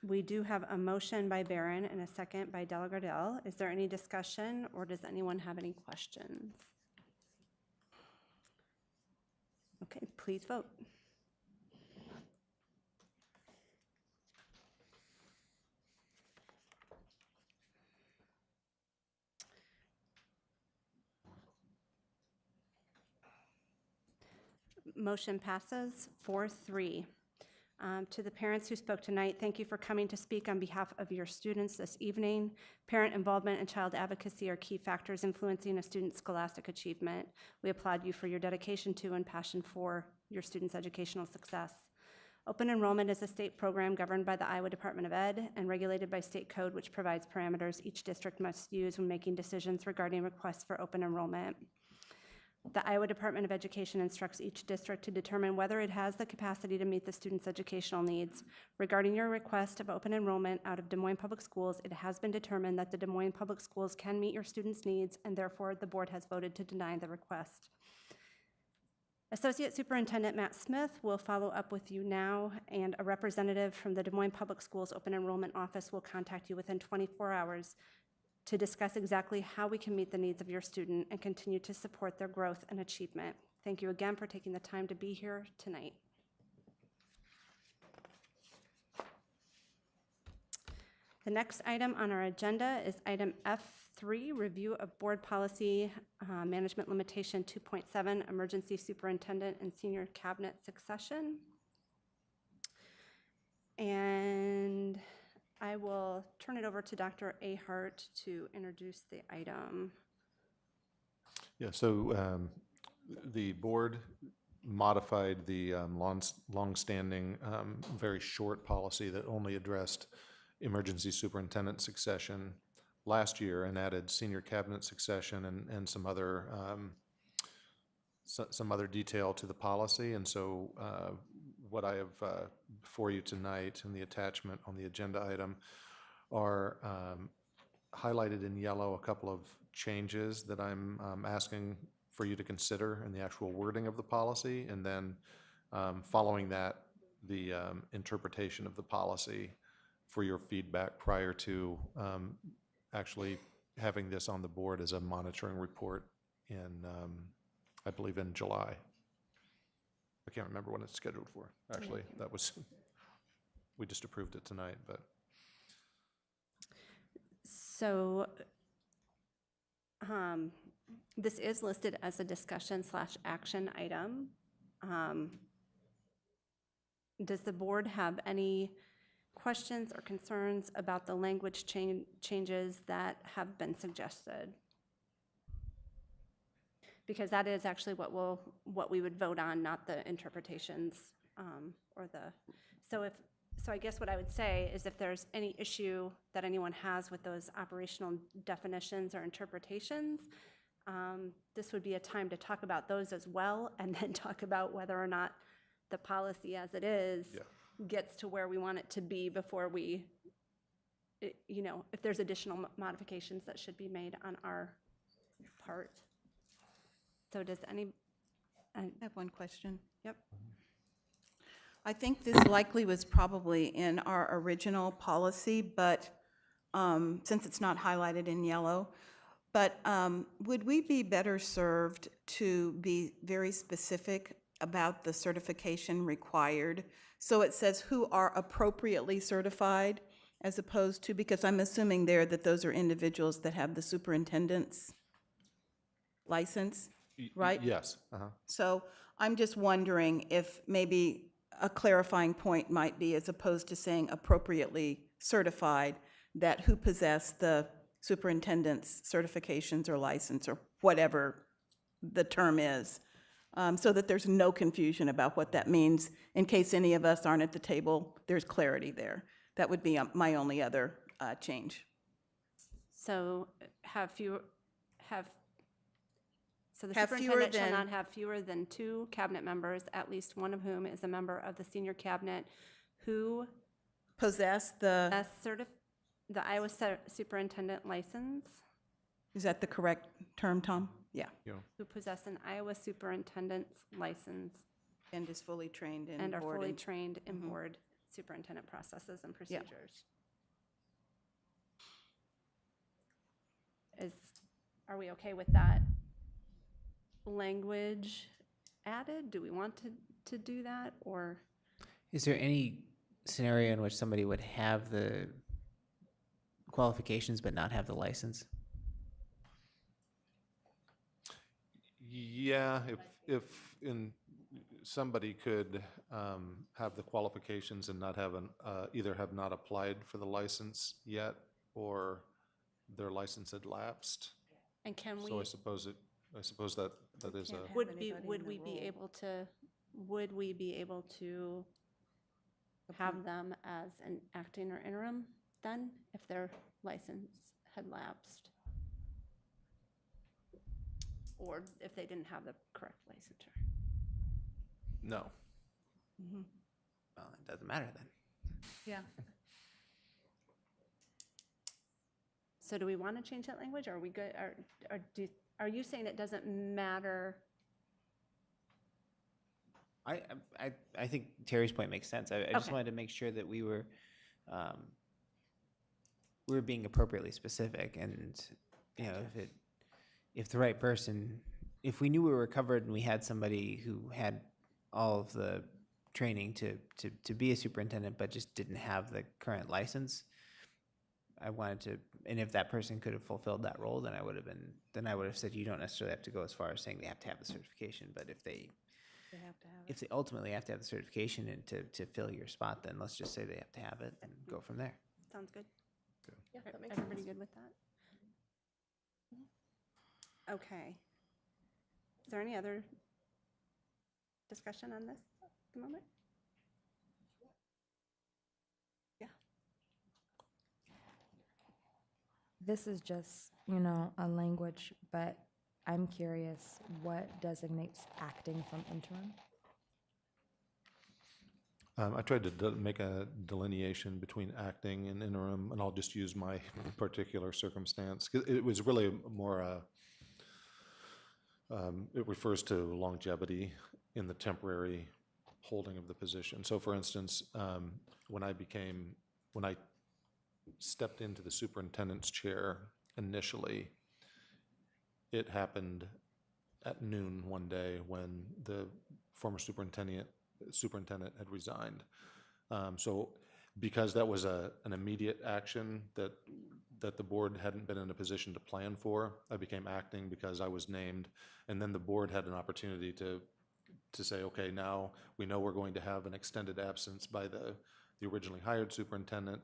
We do have a motion by Barron and a second by Delgardelle. Is there any discussion, or does anyone have any questions? Okay, please vote. Motion passes 4-3. To the parents who spoke tonight, thank you for coming to speak on behalf of your students this evening. Parent involvement and child advocacy are key factors influencing a student's scholastic achievement. We applaud you for your dedication to and passion for your students' educational success. Open enrollment is a state program governed by the Iowa Department of Ed and regulated by state code, which provides parameters each district must use when making decisions regarding requests for open enrollment. The Iowa Department of Education instructs each district to determine whether it has the capacity to meet the student's educational needs. Regarding your request of open enrollment out of Des Moines Public Schools, it has been determined that the Des Moines Public Schools can meet your students' needs, and therefore the board has voted to deny the request. Associate Superintendent Matt Smith will follow up with you now, and a representative from the Des Moines Public Schools Open Enrollment Office will contact you within 24 hours to discuss exactly how we can meet the needs of your student and continue to support their growth and achievement. Thank you again for taking the time to be here tonight. The next item on our agenda is item F3, review of board policy management limitation 2.7, emergency superintendent and senior cabinet succession. And I will turn it over to Dr. Ahart to introduce the item. Yeah, so the board modified the long-standing, very short policy that only addressed emergency superintendent succession last year and added senior cabinet succession and some other detail to the policy. And so what I have before you tonight in the attachment on the agenda item are highlighted in yellow a couple of changes that I'm asking for you to consider in the actual wording of the policy, and then following that, the interpretation of the policy for your feedback prior to actually having this on the board as a monitoring report in, I believe, in July. I can't remember when it's scheduled for. Actually, that was, we just approved it tonight, but. So this is listed as a discussion/action item. Does the board have any questions or concerns about the language changes that have been suggested? Because that is actually what we would vote on, not the interpretations or the. So I guess what I would say is if there's any issue that anyone has with those operational definitions or interpretations, this would be a time to talk about those as well, and then talk about whether or not the policy as it is gets to where we want it to be before we, if there's additional modifications that should be made on our part. So does any? I have one question. Yep. I think this likely was probably in our original policy, but since it's not highlighted in yellow, But would we be better served to be very specific about the certification required? So it says who are appropriately certified, as opposed to, because I'm assuming there that those are individuals that have the superintendent's license, right? Yes. So I'm just wondering if maybe a clarifying point might be, as opposed to saying appropriately certified, that who possess the superintendent's certifications or license or whatever the term is, so that there's no confusion about what that means. In case any of us aren't at the table, there's clarity there. That would be my only other change. So so the Have fewer superintendent shall than- not have fewer than 2 cabinet members, at least one of whom is a member of the senior cabinet who Possess the, the Iowa superintendent license, is that the correct term, Tom? Yeah. who possess an Iowa superintendent's license And is fully trained in and are board fully and- trained in board superintendent processes and procedures. Are we okay with that language added? Do we want to do that, or? Is there any scenario in which somebody would have the qualifications but not have the license? Yeah, if somebody could have the qualifications and not have either have not applied for the license yet, or their license had lapsed. And can we? So I suppose that is a. Would we be able to have them as an acting or interim then, if their license had lapsed? Or if they didn't have the correct licensure? No. Well, it doesn't matter then. Yeah. So do we want to change that language, or are we good, are you saying it doesn't matter? I think Terry's point makes sense. I just Okay. wanted to make sure that we were being appropriately specific, and if the right person, if we knew we were covered and we had somebody who had all of the training to be a superintendent but just didn't have the current license, I wanted to, and if that person could have fulfilled that role, then I would have said you don't necessarily have to go as far as saying they have to have the certification, but if they ultimately have to have the certification and to fill your spot, then let's just say they have to have it and go from there. Sounds good. Yeah, that makes Everybody sense. good with that? Okay. Is there any other discussion on this at the moment? Yeah. This is just, a language, but I'm curious, what designates acting from interim? I tried to make a delineation between acting and interim, and I'll just use my particular circumstance. 'Cause it was really more it refers to longevity in the temporary holding of the position. So for instance, when I stepped into the superintendent's chair initially, it happened at noon one day when the former superintendent had resigned. So because that was an immediate action that the board hadn't been in a position to plan for, I became acting because I was named, and then the board had an opportunity to say, okay, now we know we're going to have an extended absence by the originally hired superintendent,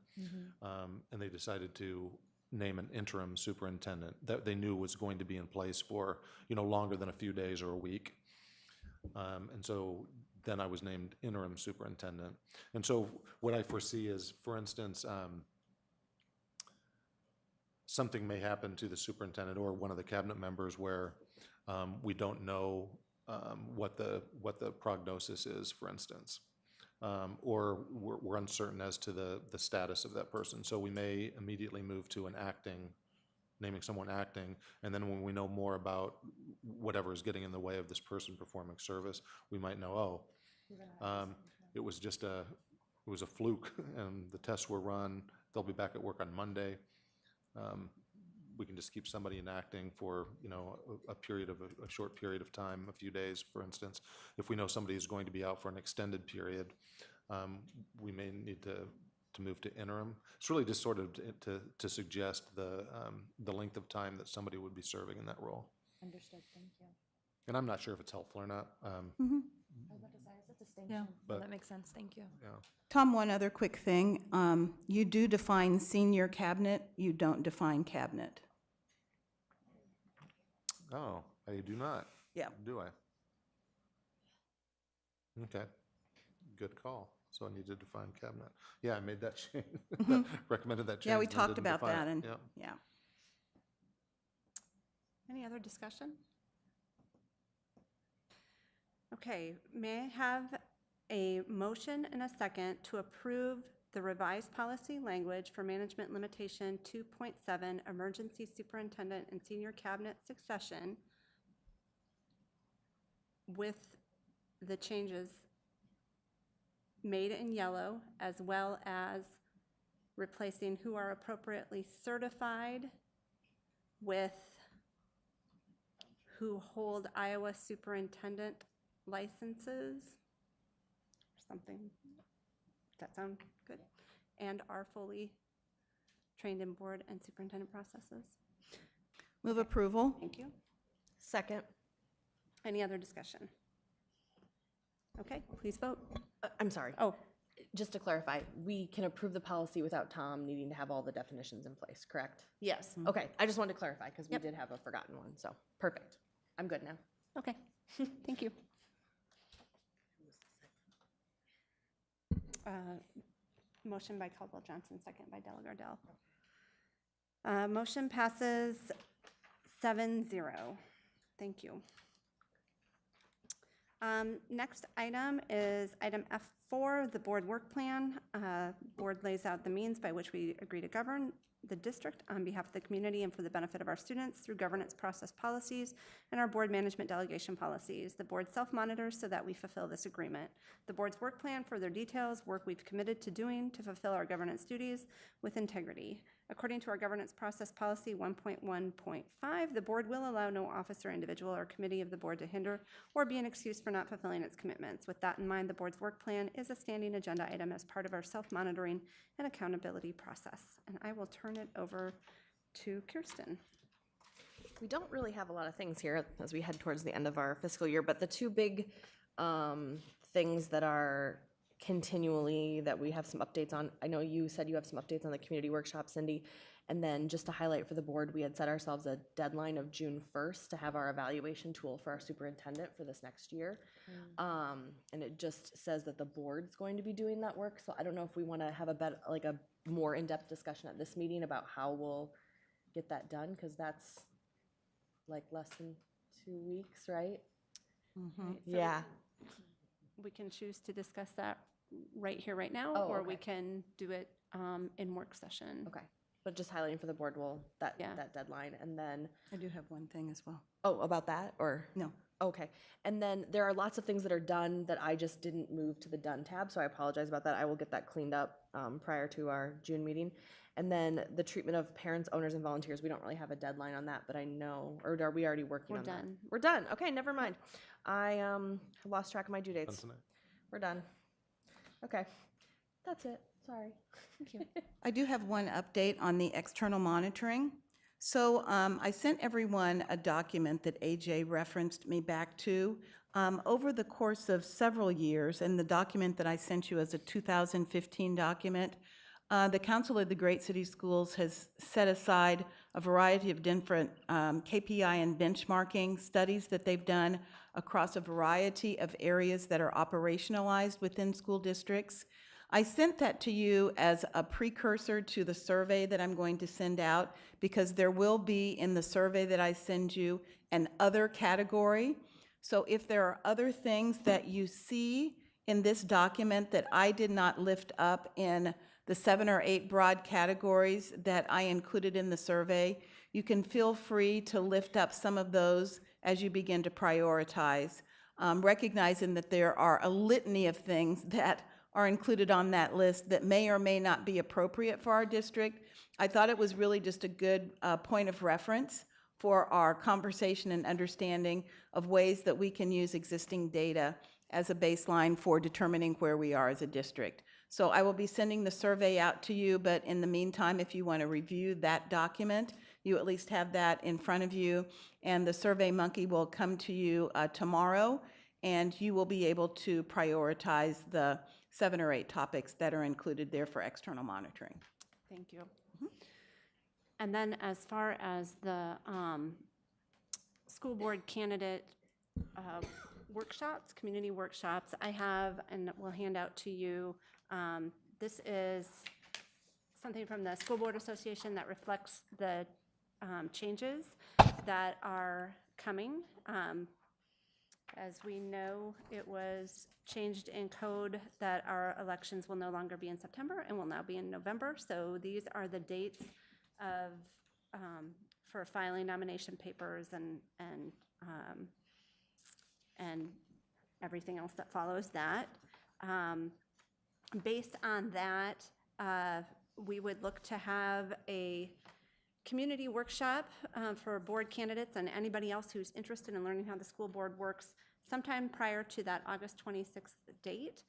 and they decided to name an interim superintendent that they knew was going to be in place for longer than a few days or a week. And so then I was named interim superintendent. And so what I foresee is, for instance, something may happen to the superintendent or one of the cabinet members where we don't know what the prognosis is, for instance, or we're uncertain as to the status of that person. So we may immediately move to naming someone acting, and then when we know more about whatever is getting in the way of this person performing service, we might know, it was just a fluke, and the tests were run. They'll be back at work on Monday. we can just keep somebody enacting for, you know, a period of, a short period of time, a few days, for instance. If we know somebody is going to be out for an extended period, we may need to move to interim. It's really just sort of to suggest the length of time that somebody would be serving in that role. Understood, thank you. And I'm not sure if it's helpful or not. I was about to say, it's a distinction. But- That makes sense, thank you. Yeah. Tom, one other quick thing. You do define senior cabinet, you don't define cabinet. Oh, I do not. Yeah. Do I? Okay, good call. So I need to define cabinet. Yeah, I made that change, recommended that change. Yeah, we and then talked didn't about define that it. and, Yeah. yeah. Any other discussion? Okay, may I have a motion and a second to approve the revised policy language for management limitation 2.7, emergency superintendent and senior cabinet succession with the changes made in yellow, as well as replacing who are appropriately certified with who hold Iowa superintendent licenses, or something. Does that sound good? And are fully trained in board and superintendent processes. Move approval. Thank you. Second. Any other discussion? Okay, please vote. I'm sorry. Oh, Just to clarify, we can approve the policy without Tom needing to have all the definitions in place, correct? yes. Okay, I just wanted to clarify, because we Yep. did have a forgotten one, so, perfect. I'm good now. Okay, thank you. Motion by Caldwell Johnson, second by Delagardelle. Motion passes 7-0. Thank you. Next item is item F4, the board work plan. Board lays out the means by which we agree to govern the district on behalf of the community and for the benefit of our students through governance process policies and our board management delegation policies. The board self-monitors so that we fulfill this agreement. The board's work plan further details work we've committed to doing to fulfill our governance duties with integrity. According to our governance process policy 1.1.5, the board will allow no officer, individual, or committee of the board to hinder or be an excuse for not fulfilling its commitments. With that in mind, the board's work plan is a standing agenda item as part of our self-monitoring and accountability process. And I will turn it over to Kirsten. We don't really have a lot of things here as we head towards the end of our fiscal year, but the two big things that are continually that we have some updates on, I know you said you have some updates on the community workshop, Cindy, and then just to highlight for the board, we had set ourselves a deadline of June 1st to have our evaluation tool for our superintendent for this next year. And it just says that the board's going to be doing that work, so I don't know if we want to have a more in-depth discussion at this meeting about how we'll get that done, because that's like less than 2 weeks, right? Right, so Yeah. We can choose to discuss that right here, right now, Oh, or we okay. can do it in work session. Okay, but just highlighting for the board, that Yeah. that deadline, and then, I do have one thing as well. oh, about that, or? No. Okay, and then there are lots of things that are done that I just didn't move to the done tab, so I apologize about that. I will get that cleaned up prior to our June meeting. And then the treatment of parents, owners, and volunteers, we don't really have a deadline on that, but I know, or are we already working We're on that? done. We're done, okay, never mind. I lost track of my due Done dates. tonight. We're done. Okay, that's it, sorry. Thank you. I do have one update on the external monitoring. So I sent everyone a document that AJ referenced me back to. Over the course of several years, and the document that I sent you as a 2015 document, the Council of the Great City Schools has set aside a variety of different KPI and benchmarking studies that they've done across a variety of areas that are operationalized within school districts. I sent that to you as a precursor to the survey that I'm going to send out, because there will be in the survey that I send you an other category. So if there are other things that you see in this document that I did not lift up in the 7 or 8 broad categories that I included in the survey, you can feel free to lift up some of those as you begin to prioritize, recognizing that there are a litany of things that are included on that list that may or may not be appropriate for our district. I thought it was really just a good point of reference for our conversation and understanding of ways that we can use existing data as a baseline for determining where we are as a district. So I will be sending the survey out to you, but in the meantime, if you want to review that document, you at least have that in front of you. And the Survey Monkey will come to you tomorrow, and you will be able to prioritize the 7 or 8 topics that are included there for external monitoring. Thank you. And then as far as the school board candidate workshops, community workshops, I have, and we'll hand out to you, this is something from the School Board Association that reflects the changes that are coming. As we know, it was changed in code that our elections will no longer be in September and will now be in November. So these are the dates of for filing nomination papers and everything else that follows that. Based on that, we would look to have a community workshop for board candidates and anybody else who's interested in learning how the school board works sometime prior to that August 26th date.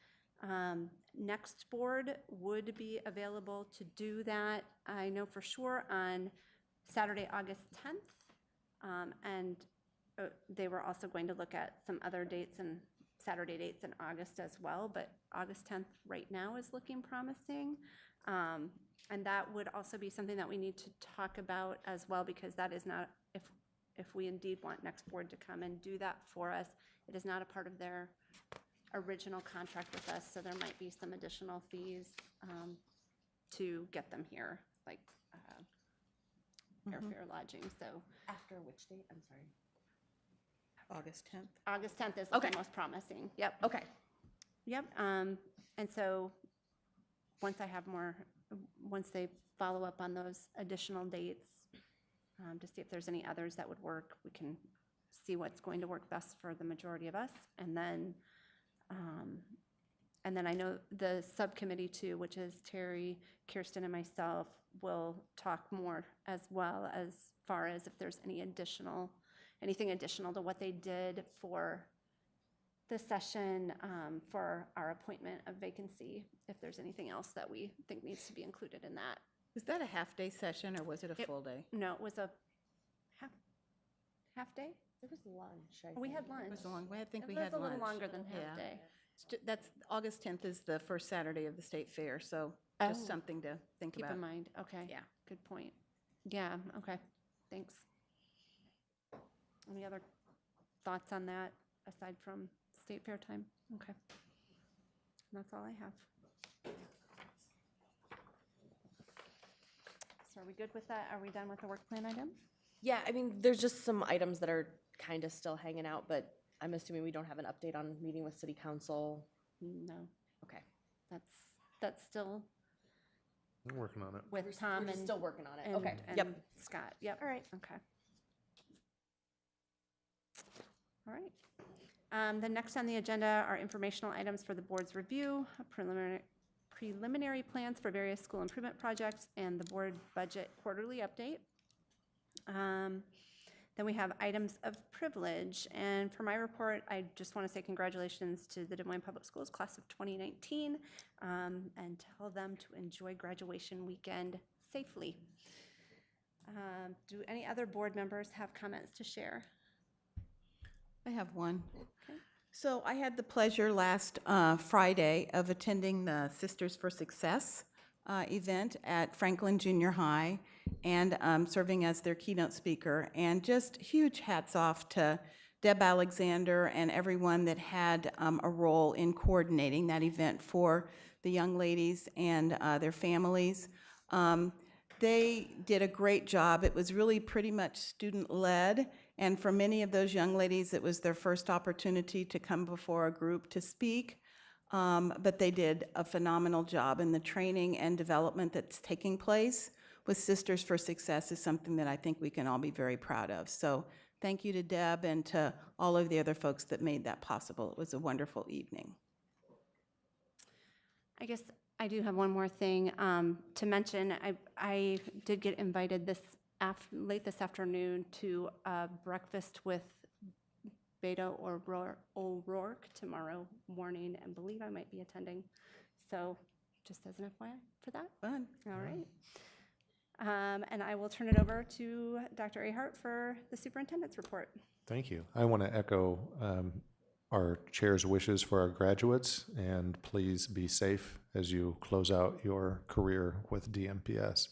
Next board would be available to do that, I know for sure, on Saturday, August 10th. And they were also going to look at some other dates and Saturday dates in August as well, but August 10th right now is looking promising. And that would also be something that we need to talk about as well, because that is not, if we indeed want next board to come and do that for us, it is not a part of their original contract with us, so there might be some additional fees to get them here, like airfare, lodging, so. After which date? I'm sorry. August 10th? August 10th is looking most promising, yep. Okay. Yep, and so once I have more, once they follow up on those additional dates, to see if there's any others that would work, we can see what's going to work best for the majority of us. And then I know the subcommittee too, which is Terry, Kirsten, and myself, will talk more as well as far as if there's anything additional to what they did for the session for our appointment of vacancy, if there's anything else that we think needs to be included in that. Was that a half-day session or was it a full day? No, it was a half day? It was lunch. We had lunch. It was long. I think It we was had a little lunch. longer than Yeah. half day. That's, August 10th is the first Saturday of the state fair, so Oh. just something to think Keep about. in mind, okay. Yeah. Good point. Yeah, okay, thanks. Any other thoughts on that, aside from state fair time? Okay. That's all I have. So are we good with that? Are we done with the work plan item? Yeah, I mean, there's just some items that are kind of still hanging out, but I'm assuming we don't have an update on meeting with city council. No. Okay. That's still I'm working on it. with Tom We're and. still working on it. and- Okay. and Yep. Scott, yep. All right. Okay. All right. The next on the agenda are informational items for the board's review, preliminary plans for various school improvement projects, and the board budget quarterly update. Then we have items of privilege, and for my report, I just want to say congratulations to the Des Moines Public Schools class of 2019, and tell them to enjoy graduation weekend safely. Do any other board members have comments to share? I have one. So I had the pleasure last Friday of attending the Sisters for Success event at Franklin Junior High and serving as their keynote speaker. And just huge hats off to Deb Alexander and everyone that had a role in coordinating that event for the young ladies and their families. They did a great job. It was really pretty much student-led, and for many of those young ladies, it was their first opportunity to come before a group to speak. But they did a phenomenal job, and the training and development that's taking place with Sisters for Success is something that I think we can all be very proud of. So thank you to Deb and to all of the other folks that made that possible. It was a wonderful evening. guess I do have one more thing to mention. I did get invited late this afternoon to breakfast with Beto O'Rourke tomorrow morning, and believe I might be attending. So just as an FYI for that. Fun. All right. And I will turn it over to Dr. Ahart for the superintendent's report. Thank you. I want to echo our chair's wishes for our graduates, and please be safe as you close out your career with DMPS.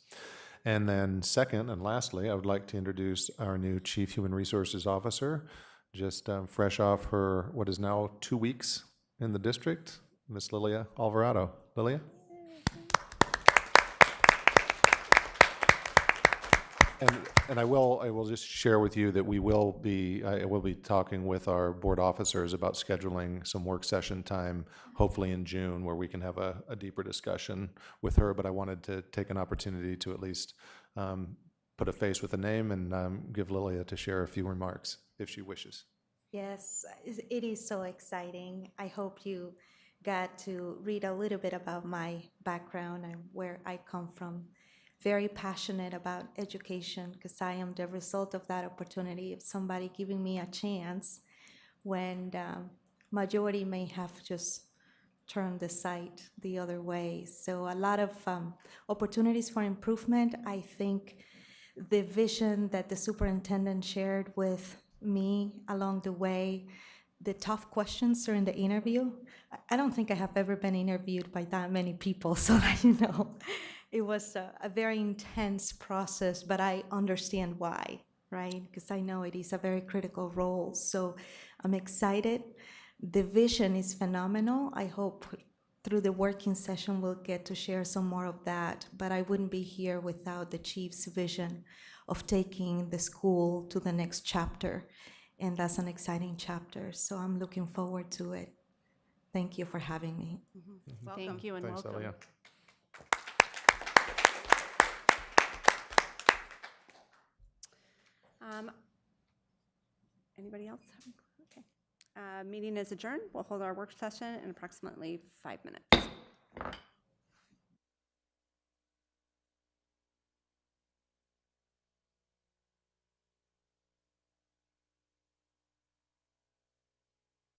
And then second and lastly, I would like to introduce our new Chief Human Resources Officer, just fresh off her, what is now 2 weeks in the district, Miss Lilia Alvarado. Lilia? And I will just share with you that I will be talking with our board officers about scheduling some work session time, hopefully in June, where we can have a deeper discussion with her. But I wanted to take an opportunity to at least put a face with a name and give Lilia to share a few remarks if she wishes. Yes, it is so exciting. I hope you got to read a little bit about my background and where I come from. Very passionate about education because I am the result of that opportunity of somebody giving me a chance when the majority may have just turned the sight the other way. So a lot of opportunities for improvement. I think the vision that the superintendent shared with me along the way, the tough questions during the interview. I don't think I have ever been interviewed by that many people, so that you know. It was a very intense process, but I understand why, right? Because I know it is a very critical role. So I'm excited. The vision is phenomenal. I hope through the working session we'll get to share some more of that, but I wouldn't be here without the chief's vision of taking the school to the next chapter, and that's an exciting chapter. So I'm looking forward to it. Thank you for having me. Thank you and Thanks, welcome. Lilia. Anybody else? Okay. Meeting is adjourned. We'll hold our work session in approximately 5 minutes.